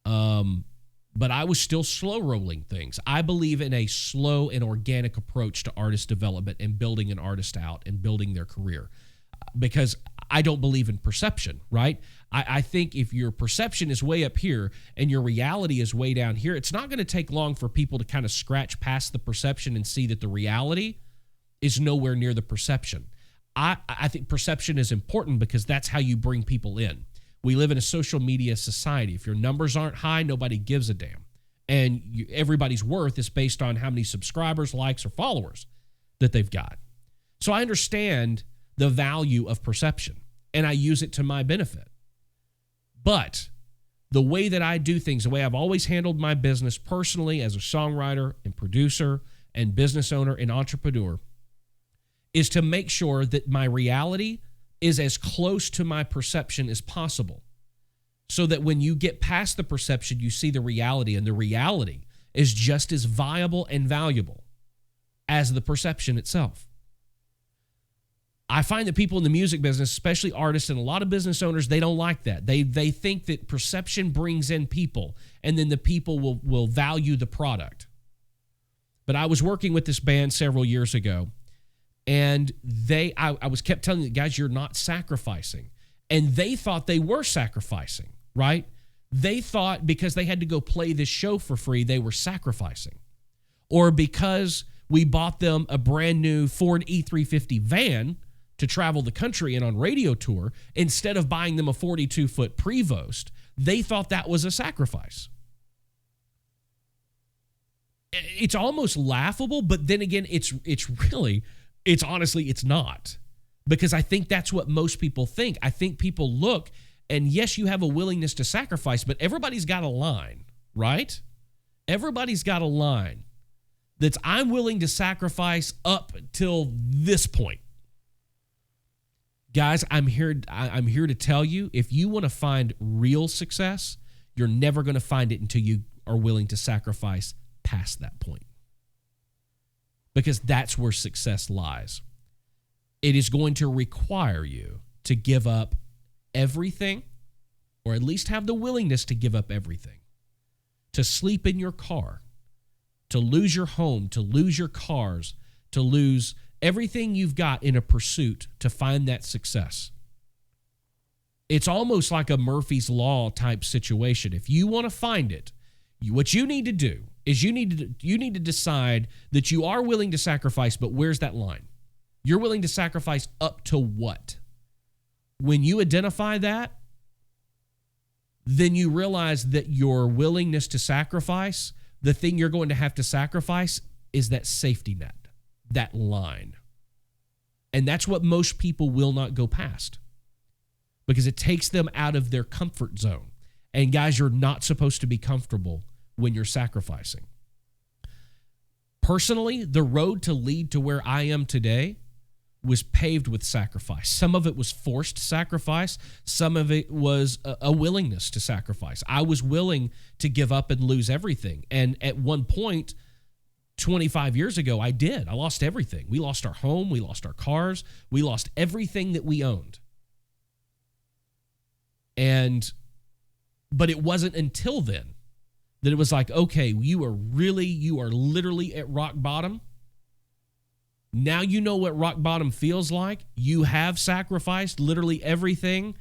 But I was still slow rolling things. I believe in a slow and organic approach to artist development and building an artist out and building their career, because I don't believe in perception, right? I think if your perception is way up here and your reality is way down here, it's not going to take long for people to kind of scratch past the perception and see that the reality is nowhere near the perception. I think perception is important because that's how you bring people in. We live in a social media society. If your numbers aren't high, nobody gives a damn. And everybody's worth is based on how many subscribers, likes, or followers that they've got. So I understand the value of perception, and I use it to my benefit. But the way that I do things, the way I've always handled my business personally as a songwriter and producer and business owner and entrepreneur, is to make sure that my reality is as close to my perception as possible, so that when you get past the perception, you see the reality, and the reality is just as viable and valuable as the perception itself. I find that people in the music business, especially artists and a lot of business owners, they don't like that. They think that perception brings in people, and then the people will value the product. But I was working with this band several years ago, and I was kept telling the guys, you're not sacrificing. And they thought they were sacrificing, right? They thought because they had to go play this show for free, they were sacrificing. Or because we bought them a brand new Ford E350 van to travel the country and on radio tour, instead of buying them a 42-foot Prevost, they thought that was a sacrifice. it's almost laughable, but then again, it's honestly, it's not. Because I think that's what most people think. I think people look, and yes, you have a willingness to sacrifice, but everybody's got a line, right? Everybody's got a line that's I'm willing to sacrifice up till this point. Guys, I'm here to tell you, if you want to find real success, you're never going to find it until you are willing to sacrifice past that point. Because that's where success lies. It is going to require you to give up everything, or at least have the willingness to give up everything. To sleep in your car, to lose your home, to lose your cars, to lose everything you've got in a pursuit to find that success. It's almost like a Murphy's Law type situation. If you want to find it, what you need to do is you need to decide that you are willing to sacrifice, but where's that line? You're willing to sacrifice up to what? When you identify that, then you realize that your willingness to sacrifice, the thing you're going to have to sacrifice is that safety net, that line. And that's what most people will not go past, because it takes them out of their comfort zone. And guys, you're not supposed to be comfortable when you're sacrificing. Personally, the road to lead to where I am today was paved with sacrifice. Some of it was forced sacrifice. Some of it was a willingness to sacrifice. I was willing to give up and lose everything. And at one point, 25 years ago, I did. I lost everything. We lost our home. We lost our cars. We lost everything that we owned. But it wasn't until then that it was like, okay, you are literally at rock bottom. Now you know what rock bottom feels like. You have sacrificed literally everything,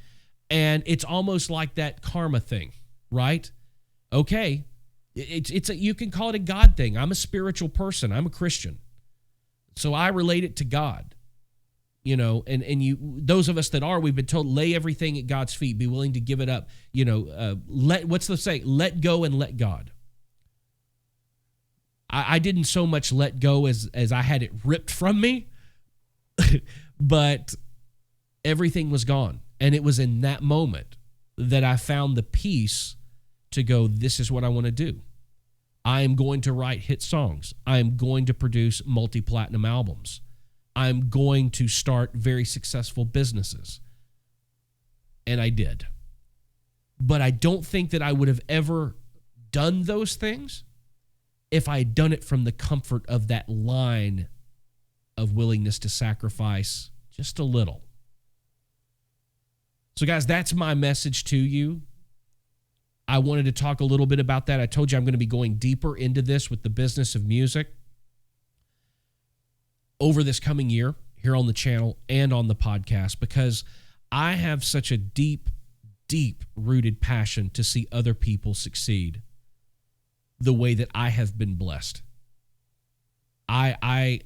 and it's almost like that karma thing, right? Okay, you can call it a God thing. I'm a spiritual person. I'm a Christian, so I relate it to God. You know, and those of us that are, we've been told, lay everything at God's feet, be willing to give it up. You know, what's the saying? Let go and let God. I didn't so much let go as I had it ripped from me, but everything was gone. And it was in that moment that I found the peace to go, this is what I want to do. I am going to write hit songs. I am going to produce multi-platinum albums. I'm going to start very successful businesses. And I did. But I don't think that I would have ever done those things if I had done it from the comfort of that line of willingness to sacrifice just a little. So guys, that's my message to you. I wanted to talk a little bit about that. I told you I'm going to be going deeper into this with the business of music over this coming year here on the channel and on the podcast, because I have such a deep, deep-rooted passion to see other people succeed the way that I have been blessed. And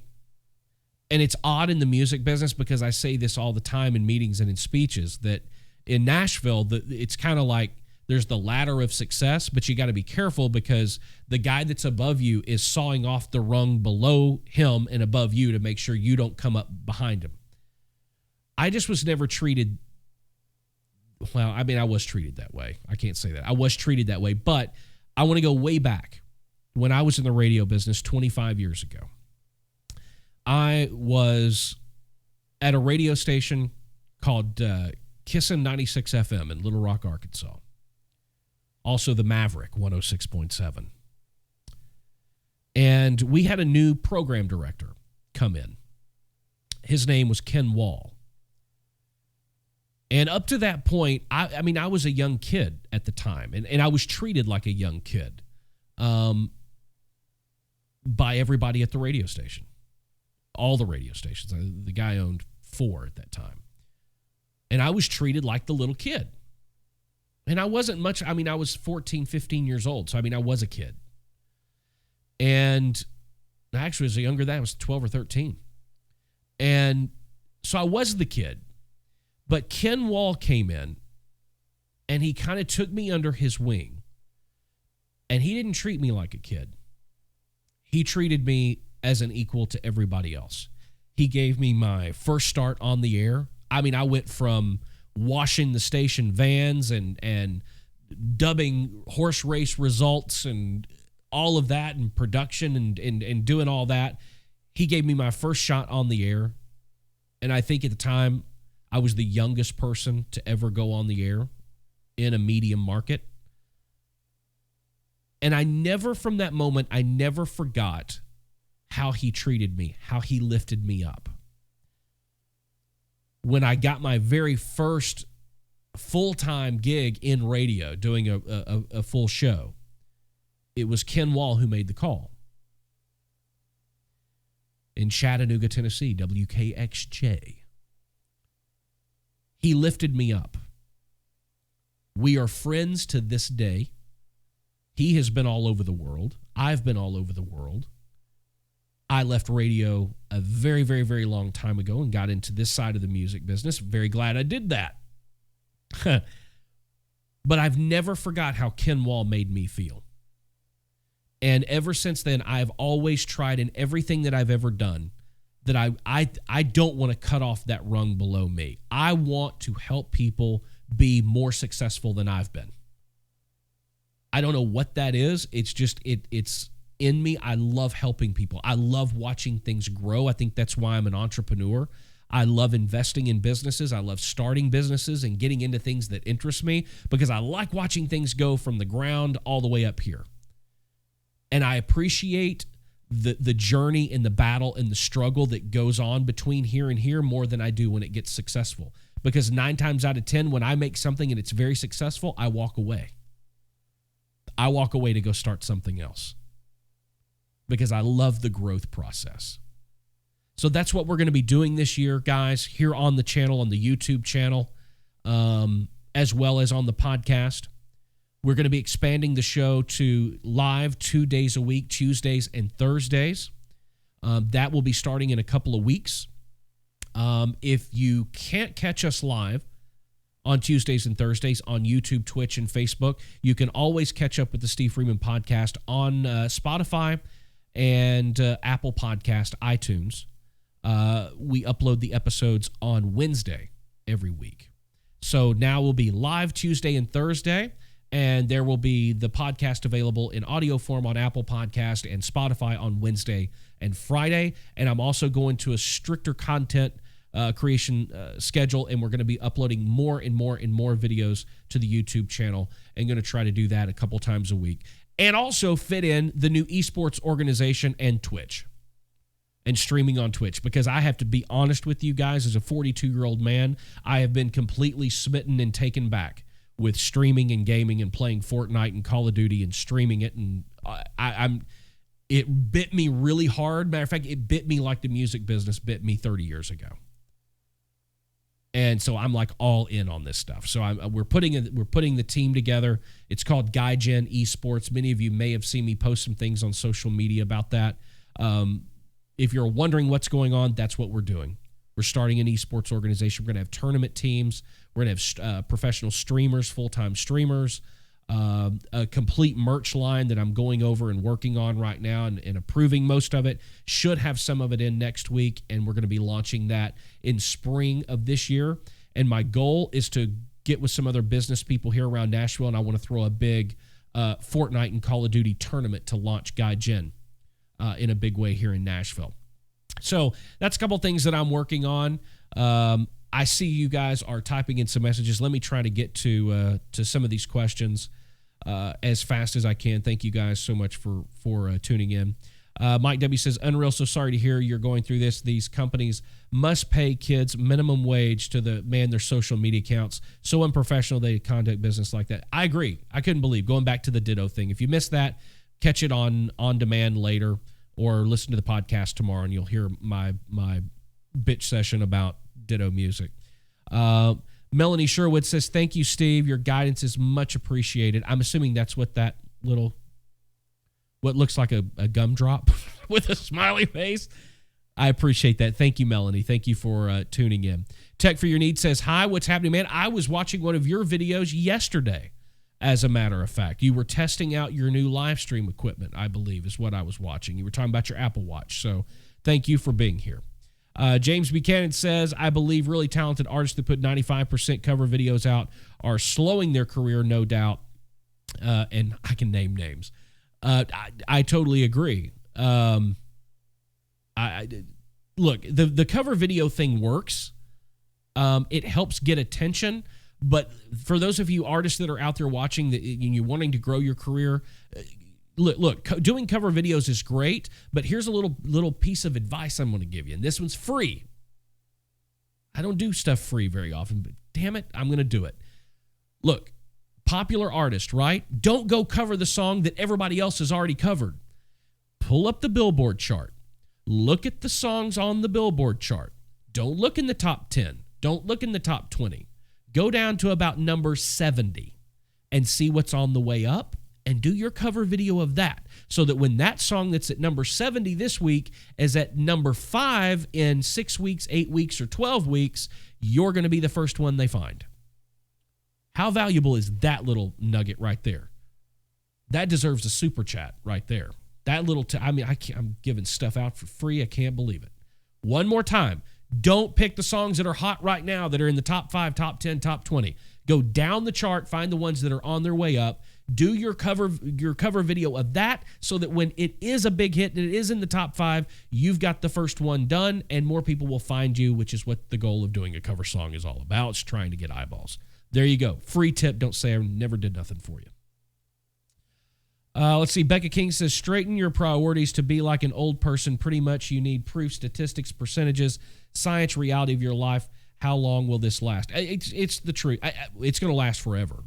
it's odd in the music business, because I say this all the time in meetings and in speeches, that in Nashville, it's kind of like there's the ladder of success, but you got to be careful, because the guy that's above you is sawing off the rung below him and above you to make sure you don't come up behind him. I just was never treated, well, I mean, I was treated that way. I can't say that. I was treated that way, but I want to go way back. When I was in the radio business 25 years ago, I was at a radio station called Kissin 96 FM in Little Rock, Arkansas. Also the Maverick 106.7. And we had a new program director come in. His name was Ken Wall. And up to that point, I mean, I was a young kid at the time, and I was treated like a young kid by everybody at the radio station. All the radio stations. The guy owned 4 at that time. And I was treated like the little kid. And I wasn't much, I mean, I was 14, 15 years old. So, I mean, I was a kid. And actually, as a younger than that, I was 12 or 13. And so I was the kid. But Ken Wall came in, and he kind of took me under his wing. And he didn't treat me like a kid. He treated me as an equal to everybody else. He gave me my first start on the air. I mean, I went from washing the station vans and dubbing horse race results and all of that and production and doing all that. He gave me my first shot on the air. And I think at the time, I was the youngest person to ever go on the air in a medium market. And I never, from that moment, I never forgot how he treated me, how he lifted me up. When I got my very first full-time gig in radio, doing a full show, it was Ken Wall who made the call. In Chattanooga, Tennessee, WKXJ. He lifted me up. We are friends to this day. He has been all over the world. I've been all over the world. I left radio a very, very, very long time ago and got into this side of the music business. Very glad I did that. But I've never forgot how Ken Wall made me feel. And ever since then, I've always tried in everything that I've ever done that I don't want to cut off that rung below me. I want to help people be more successful than I've been. I don't know what that is. It's just, it's in me. I love helping people. I love watching things grow. I think that's why I'm an entrepreneur. I love investing in businesses. I love starting businesses and getting into things that interest me because I like watching things go from the ground all the way up here. And I appreciate the journey and the battle and the struggle that goes on between here and here more than I do when it gets successful. Because 9 times out of 10, when I make something and it's very successful, I walk away. I walk away to go start something else because I love the growth process. So that's what we're going to be doing this year, guys, here on the channel, on the YouTube channel, as well as on the podcast. We're going to be expanding the show to live 2 days a week, Tuesdays and Thursdays. That will be starting in a couple of weeks. If you can't catch us live on Tuesdays and Thursdays on YouTube, Twitch, and Facebook, you can always catch up with the Steve Freeman podcast on Spotify and Apple Podcast, iTunes. We upload the episodes on Wednesday every week. So now we'll be live Tuesday and Thursday. And there will be the podcast available in audio form on Apple Podcast and Spotify on Wednesday and Friday. And I'm also going to a stricter content creation schedule, and we're going to be uploading more and more and more videos to the YouTube channel and going to try to do that a couple times a week. And also fit in the new esports organization and Twitch and streaming on Twitch, because I have to be honest with you guys, as a 42-year-old man, I have been completely smitten and taken back with streaming and gaming and playing Fortnite and Call of Duty and streaming it. And it bit me really hard. Matter of fact, it bit me like the music business bit me 30 years ago. And so I'm like all in on this stuff. So we're putting the team together. It's called Gaijin Esports. Many of you may have seen me post some things on social media about that. If you're wondering what's going on, that's what we're doing. We're starting an esports organization. We're going to have tournament teams. We're going to have professional streamers, full-time streamers, a complete merch line that I'm going over and working on right now and approving most of it. Should have some of it in next week, and we're going to be launching that in spring of this year. And my goal is to get with some other business people here around Nashville, and I want to throw a big Fortnite and Call of Duty tournament to launch Gaijin in a big way here in Nashville. So that's a couple things that I'm working on. I see you guys are typing in some messages. Let me try to get to some of these questions as fast as I can. Thank you guys so much for tuning in. Mike W. says, unreal, so sorry to hear you're going through this. These companies must pay kids minimum wage to man their social media accounts. So unprofessional they conduct business like that. I agree. I couldn't believe. Going back to the Ditto thing. If you missed that, catch it on demand later or listen to the podcast tomorrow and you'll hear my bitch session about Ditto music. Melanie Sherwood says, thank you, Steve. Your guidance is much appreciated. I'm assuming that's what that little, what looks like a gumdrop with a smiley face. I appreciate that. Thank you, Melanie. Thank you for tuning in. Tech for Your Needs says, hi, what's happening, man? I was watching one of your videos yesterday. as a matter of fact. You were testing out your new live stream equipment, I believe, is what I was watching. You were talking about your Apple Watch. So thank you for being here. James Buchanan says, I believe really talented artists that put 95% cover videos out are slowing their career, no doubt. And I can name names. I totally agree. Look, the cover video thing works. It helps get attention. But for those of you artists that are out there watching that you're wanting to grow your career, look, doing cover videos is great, but here's a little piece of advice I'm going to give you, and this one's free. I don't do stuff free very often, but damn it, I'm going to do it. Look, popular artist, right? Don't go cover the song that everybody else has already covered. Pull up the Billboard chart. Look at the songs on the Billboard chart. Don't look in the top 10. Don't look in the top 20. Go down to about number 70 and see what's on the way up and do your cover video of that so that when that song that's at number 70 this week is at number 5 in 6 weeks, 8 weeks, or 12 weeks, you're going to be the first one they find. How valuable is that little nugget right there? That deserves a super chat right there. That little, I'm giving stuff out for free. I can't believe it. One more time. Don't pick the songs that are hot right now that are in the top 5, top 10, top 20. Go down the chart, find the ones that are on their way up. Do your cover video of that so that when it is a big hit and it is in the top 5, you've got the first one done and more people will find you, which is what the goal of doing a cover song is all about. It's trying to get eyeballs. There you go. Free tip. Don't say I never did nothing for you. Let's see. Becca King says, straighten your priorities to be like an old person. Pretty much you need proof, statistics, percentages, science, reality of your life. How long will this last? It's the truth. It's going to last forever.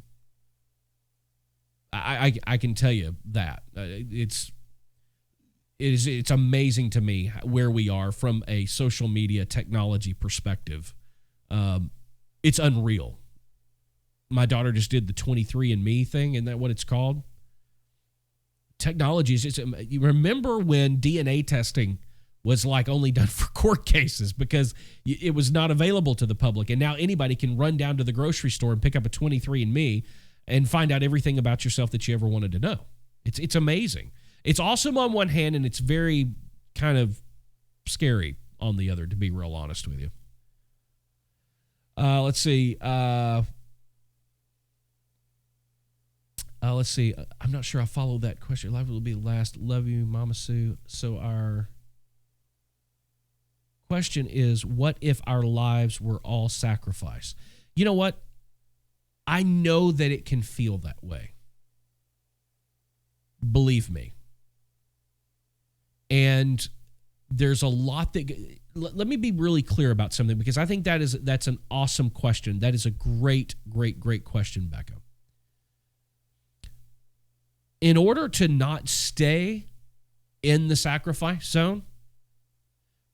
I can tell you that. It's amazing to me where we are from a social media technology perspective. It's unreal. My daughter just did the 23andMe thing. Isn't that what it's called? Technology is, you remember when DNA testing was like only done for court cases because it was not available to the public. And now anybody can run down to the grocery store and pick up a 23andMe and find out everything about yourself that you ever wanted to know. It's amazing. It's awesome on one hand, and it's very kind of scary on the other, to be real honest with you. Let's see. Let's see. I'm not sure I followed that question. Life will be the last. Love you, Mama Sue. So our question is, what if our lives were all sacrifice? You know what? I know that it can feel that way. Believe me. And there's a lot that... Let me be really clear about something, because I think that's an awesome question. That is a great, great, great question, Becca. In order to not stay in the sacrifice zone,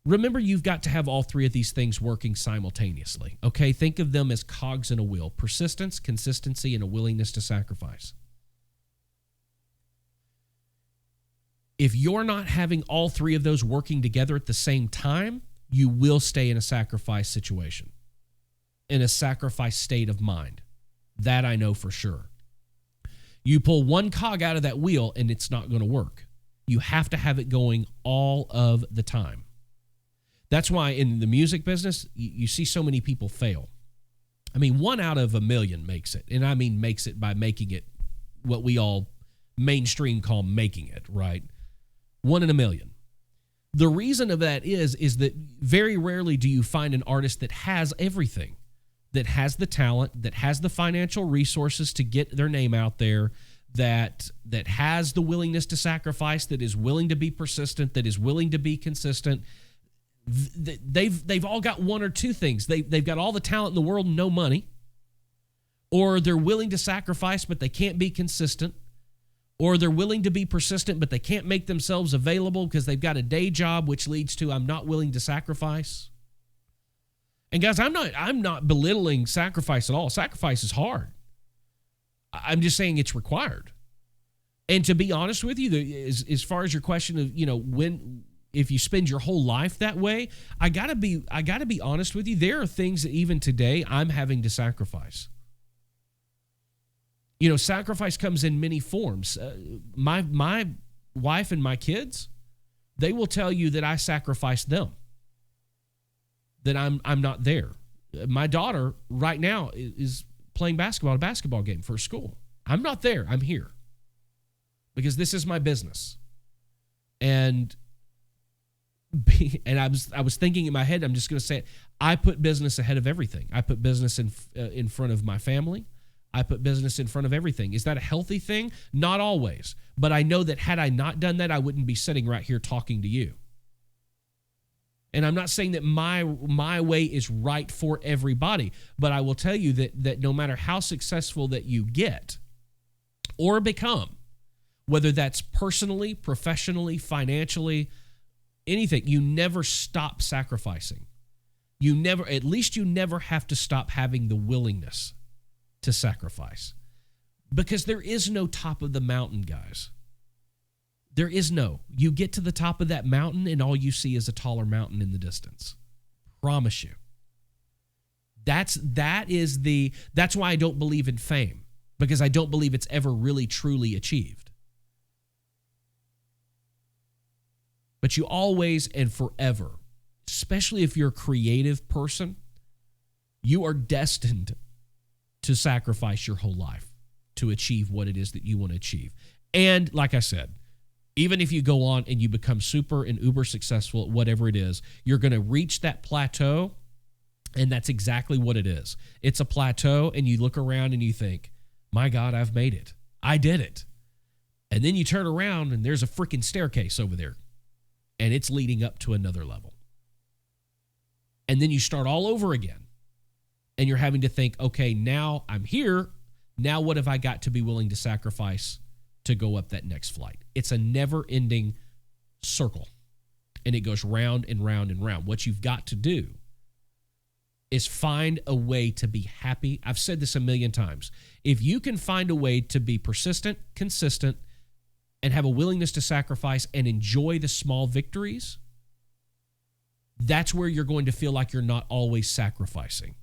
remember you've got to have all three of these things working simultaneously. Okay, think of them as cogs in a wheel: persistence, consistency, and a willingness to sacrifice. If you're not having all three of those working together at the same time, you will stay in a sacrifice situation, in a sacrifice state of mind. That I know for sure. You pull one cog out of that wheel and it's not going to work. You have to have it going all of the time. That's why in the music business, you see so many people fail. I mean, 1 out of a million makes it. And I mean makes it by making it what we all mainstream call making it, right? 1 in a million. The reason of that is that very rarely do you find an artist that has everything, that has the talent, that has the financial resources to get their name out there, that has the willingness to sacrifice, that is willing to be persistent, that is willing to be consistent. They've all got one or two things. They've got all the talent in the world and no money, or they're willing to sacrifice but they can't be consistent, or they're willing to be persistent but they can't make themselves available because they've got a day job, which leads to I'm not willing to sacrifice. And guys, I'm not belittling sacrifice at all. Sacrifice is hard. I'm just saying it's required. And to be honest with you, as far as your question of, if you spend your whole life that way, I gotta be honest with you. There are things that even today I'm having to sacrifice. Sacrifice comes in many forms. My wife and my kids, they will tell you that I sacrifice them, that I'm not there. My daughter right now is playing basketball, a basketball game for school. I'm not there. I'm here because this is my business. And I was thinking in my head, I'm just going to say it, I put business ahead of everything. I put business in front of my family. I put business in front of everything. Is that a healthy thing? Not always. But I know that had I not done that, I wouldn't be sitting right here talking to you. And I'm not saying that my way is right for everybody, but I will tell you that no matter how successful that you get or become, whether that's personally, professionally, financially, anything, you never stop sacrificing. At least you never have to stop having the willingness to sacrifice, because there is no top of the mountain, guys. There is no. You get to the top of that mountain and all you see is a taller mountain in the distance. Promise you. That's why I don't believe in fame, because I don't believe it's ever really truly achieved. But you always and forever, especially if you're a creative person, you are destined to sacrifice your whole life to achieve what it is that you want to achieve. And like I said, even if you go on and you become super and uber successful at whatever it is, you're going to reach that plateau, and that's exactly what it is. It's a plateau, and you look around and you think, my God, I've made it. I did it. And then you turn around and there's a freaking staircase over there, and it's leading up to another level. And then you start all over again. And you're having to think, okay, now I'm here. Now what have I got to be willing to sacrifice to go up that next flight? It's a never-ending circle. And it goes round and round and round. What you've got to do is find a way to be happy. I've said this a million times. If you can find a way to be persistent, consistent, and have a willingness to sacrifice and enjoy the small victories, that's where you're going to feel like you're not always sacrificing.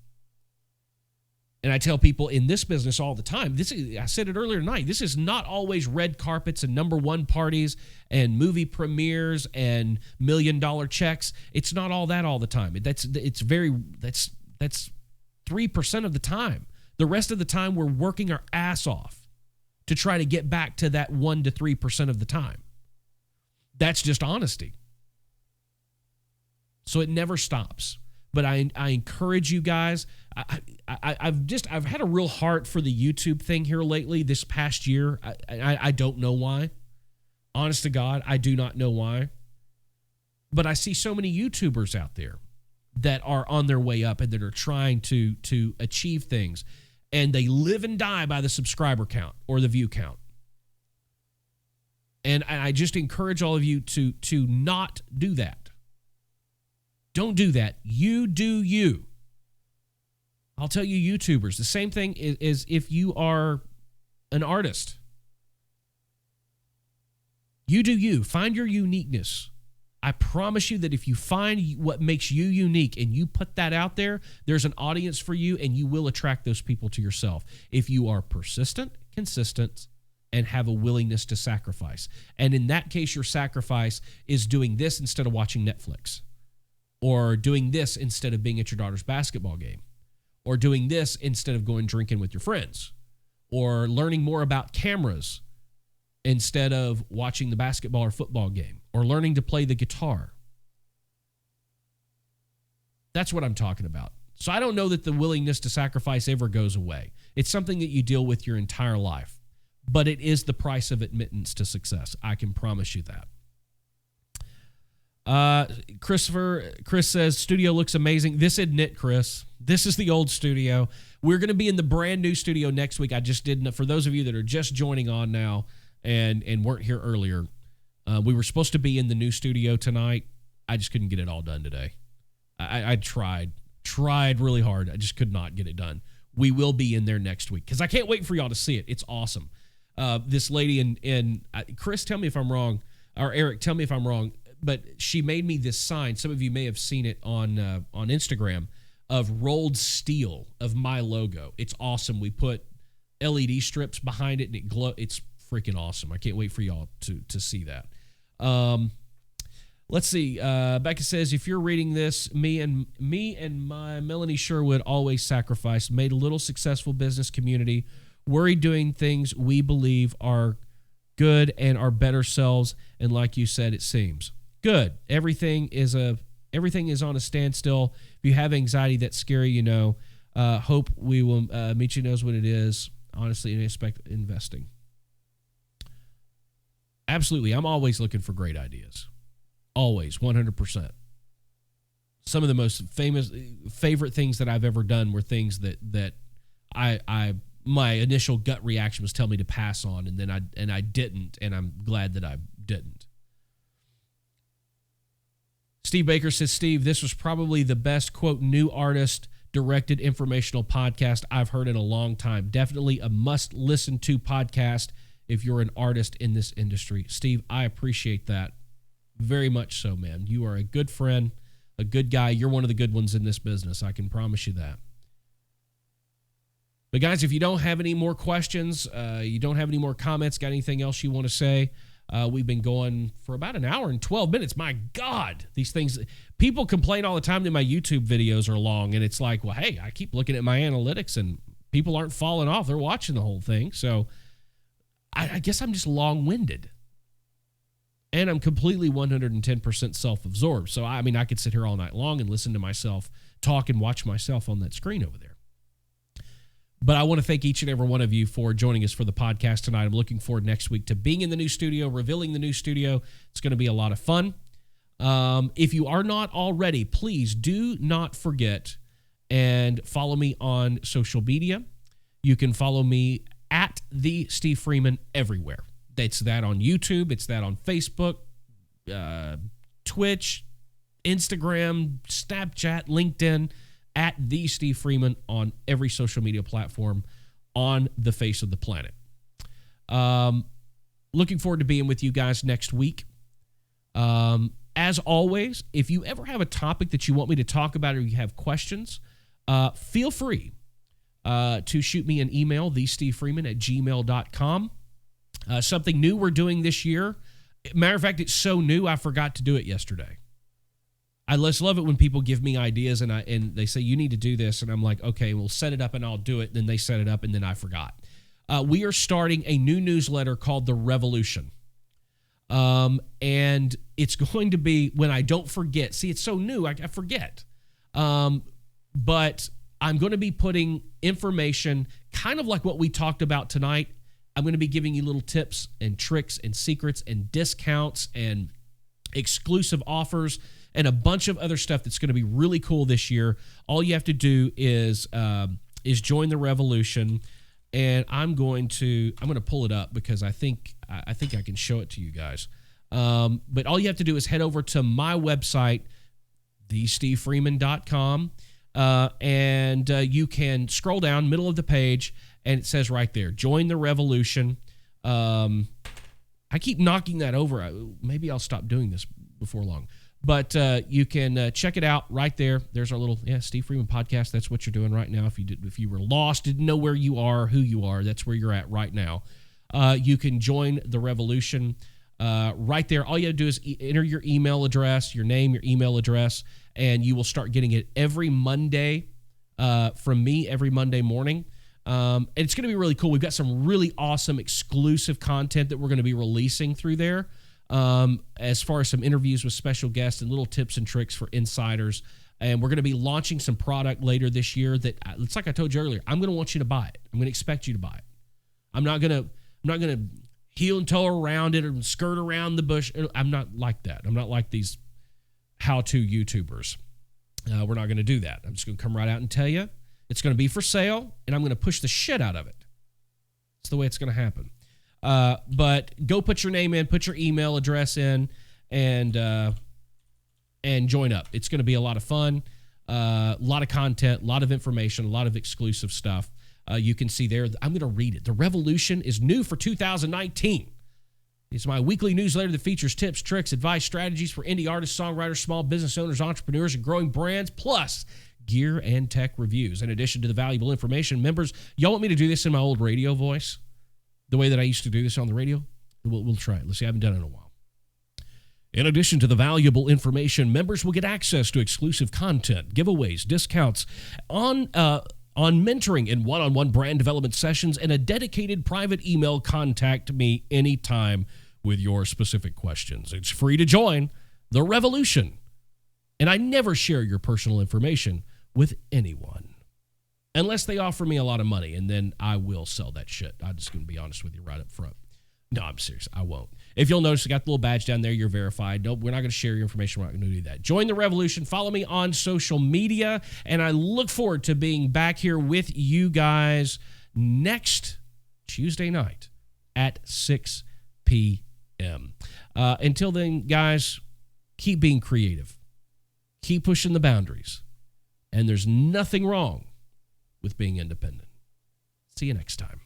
And I tell people in this business all the time, I said it earlier tonight, this is not always red carpets and number one parties and movie premieres and $1 million checks. It's not all that all the time. That's 3% of the time. The rest of the time, we're working our ass off to try to get back to that 1 to 3% of the time. That's just honesty. So it never stops. But I encourage you guys. I've had a real heart for the YouTube thing here lately this past year. I don't know why. Honest to God, I do not know why. But I see so many YouTubers out there that are on their way up and that are trying to achieve things. And they live and die by the subscriber count or the view count. And I just encourage all of you to not do that. Don't do that. You do you. I'll tell you, YouTubers, the same thing is if you are an artist. You do you. Find your uniqueness. I promise you that if you find what makes you unique and you put that out there, there's an audience for you and you will attract those people to yourself. If you are persistent, consistent, and have a willingness to sacrifice. And in that case, your sacrifice is doing this instead of watching Netflix. Or doing this instead of being at your daughter's basketball game. Or doing this instead of going drinking with your friends. Or learning more about cameras instead of watching the basketball or football game. Or learning to play the guitar. That's what I'm talking about. So I don't know that the willingness to sacrifice ever goes away. It's something that you deal with your entire life. But it is the price of admittance to success. I can promise you that. Chris says, studio looks amazing. This isn't it, Chris. This is the old studio. We're going to be in the brand new studio next week. I just didn't, for those of you that are just joining on now and weren't here earlier, we were supposed to be in the new studio tonight. I just couldn't get it all done today. I tried really hard. I just could not get it done. We will be in there next week because I can't wait for y'all to see it. It's awesome. This lady in Chris, tell me if I'm wrong, or Eric, tell me if I'm wrong, but she made me this sign. Some of you may have seen it on Instagram of rolled steel of my logo. It's awesome. We put LED strips behind it, and it glow. It's freaking awesome. I can't wait for y'all to see that. Let's see. Becca says, if you're reading this, me and my Melanie Sherwood always sacrificed, made a little successful business community, worried doing things we believe are good and our better selves. And like you said, it seems good. Everything is on a standstill. If you have anxiety that's scary, hope we will meet you knows what it is. Honestly, and expect investing. Absolutely. I'm always looking for great ideas. Always, 100%. Some of the most favorite things that I've ever done were things that my initial gut reaction was tell me to pass on, and I didn't, and I'm glad that I didn't. Steve Baker says, Steve, this was probably the best, quote, new artist directed informational podcast I've heard in a long time. Definitely a must listen to podcast if you're an artist in this industry. Steve, I appreciate that. Very much so, man. You are a good friend, a good guy. You're one of the good ones in this business. I can promise you that. But guys, if you don't have any more questions, you don't have any more comments, got anything else you want to say, we've been going for about an hour and 12 minutes. My God, these things, people complain all the time that my YouTube videos are long, and it's like, well, hey, I keep looking at my analytics and people aren't falling off. They're watching the whole thing. So I guess I'm just long-winded. And I'm completely 110% self-absorbed. So, I mean, I could sit here all night long and listen to myself talk and watch myself on that screen over there. But I want to thank each and every one of you for joining us for the podcast tonight. I'm looking forward next week to being in the new studio, revealing the new studio. It's going to be a lot of fun. If you are not already, please do not forget and follow me on social media. You can follow me at the Steve Freeman everywhere. It's that on YouTube. It's that on Facebook, Twitch, Instagram, Snapchat, LinkedIn, at the Steve Freeman on every social media platform on the face of the planet. Looking forward to being with you guys next week. As always, if you ever have a topic that you want me to talk about or you have questions, feel free to shoot me an email, thestevefreeman@gmail.com. Something new we're doing this year. Matter of fact, it's so new, I forgot to do it yesterday. I just love it when people give me ideas and they say, you need to do this. And I'm like, okay, we'll set it up and I'll do it. Then they set it up and then I forgot. We are starting a new newsletter called The Revolution. And it's going to be when I don't forget. See, it's so new, I forget. But I'm going to be putting information kind of like what we talked about tonight. I'm going to be giving you little tips and tricks and secrets and discounts and exclusive offers and a bunch of other stuff that's going to be really cool this year. All you have to do is join the revolution, and I'm going to pull it up because I think I can show it to you guys. But all you have to do is head over to my website, thestevefreeman.com, and you can scroll down middle of the page. And it says right there, join the revolution. I keep knocking that over. Maybe I'll stop doing this before long. But you can check it out right there. There's our little Steve Freeman podcast. That's what you're doing right now. If you were lost, didn't know where you are, who you are, that's where you're at right now. You can join the revolution right there. All you have to do is enter your email address, your name, your email address, and you will start getting it every Monday from me every Monday morning. And it's going to be really cool. We've got some really awesome exclusive content that we're going to be releasing through there, as far as some interviews with special guests and little tips and tricks for insiders. And we're going to be launching some product later this year that, it's like I told you earlier, I'm going to want you to buy it. I'm going to expect you to buy it. I'm not going to heel and toe around it or skirt around the bush. I'm not like that. I'm not like these how-to YouTubers. We're not going to do that. I'm just going to come right out and tell you. It's going to be for sale, and I'm going to push the shit out of it. It's the way it's going to happen. But go put your name in, put your email address in, and join up. It's going to be a lot of fun, a lot of content, a lot of information, a lot of exclusive stuff. You can see there. I'm going to read it. The Revolution is new for 2019. It's my weekly newsletter that features tips, tricks, advice, strategies for indie artists, songwriters, small business owners, entrepreneurs, and growing brands, plus gear and tech reviews. In addition to the valuable information, members, y'all want me to do this in my old radio voice? The way that I used to do this on the radio? We'll try it. Let's see, I haven't done it in a while. In addition to the valuable information, members will get access to exclusive content, giveaways, discounts on mentoring and one-on-one brand development sessions, and a dedicated private email. Contact me anytime with your specific questions. It's free to join the revolution. And I never share your personal information with anyone unless they offer me a lot of money, and then I will sell that shit. I'm just going to be honest with you right up front. No, I'm serious. I won't. If you'll notice, I got the little badge down there. You're verified. Nope, we're not going to share your information. We're not going to do that. Join the revolution. Follow me on social media, and I look forward to being back here with you guys next Tuesday night at 6 p.m. Until then, guys, keep being creative. Keep pushing the boundaries. And there's nothing wrong with being independent. See you next time.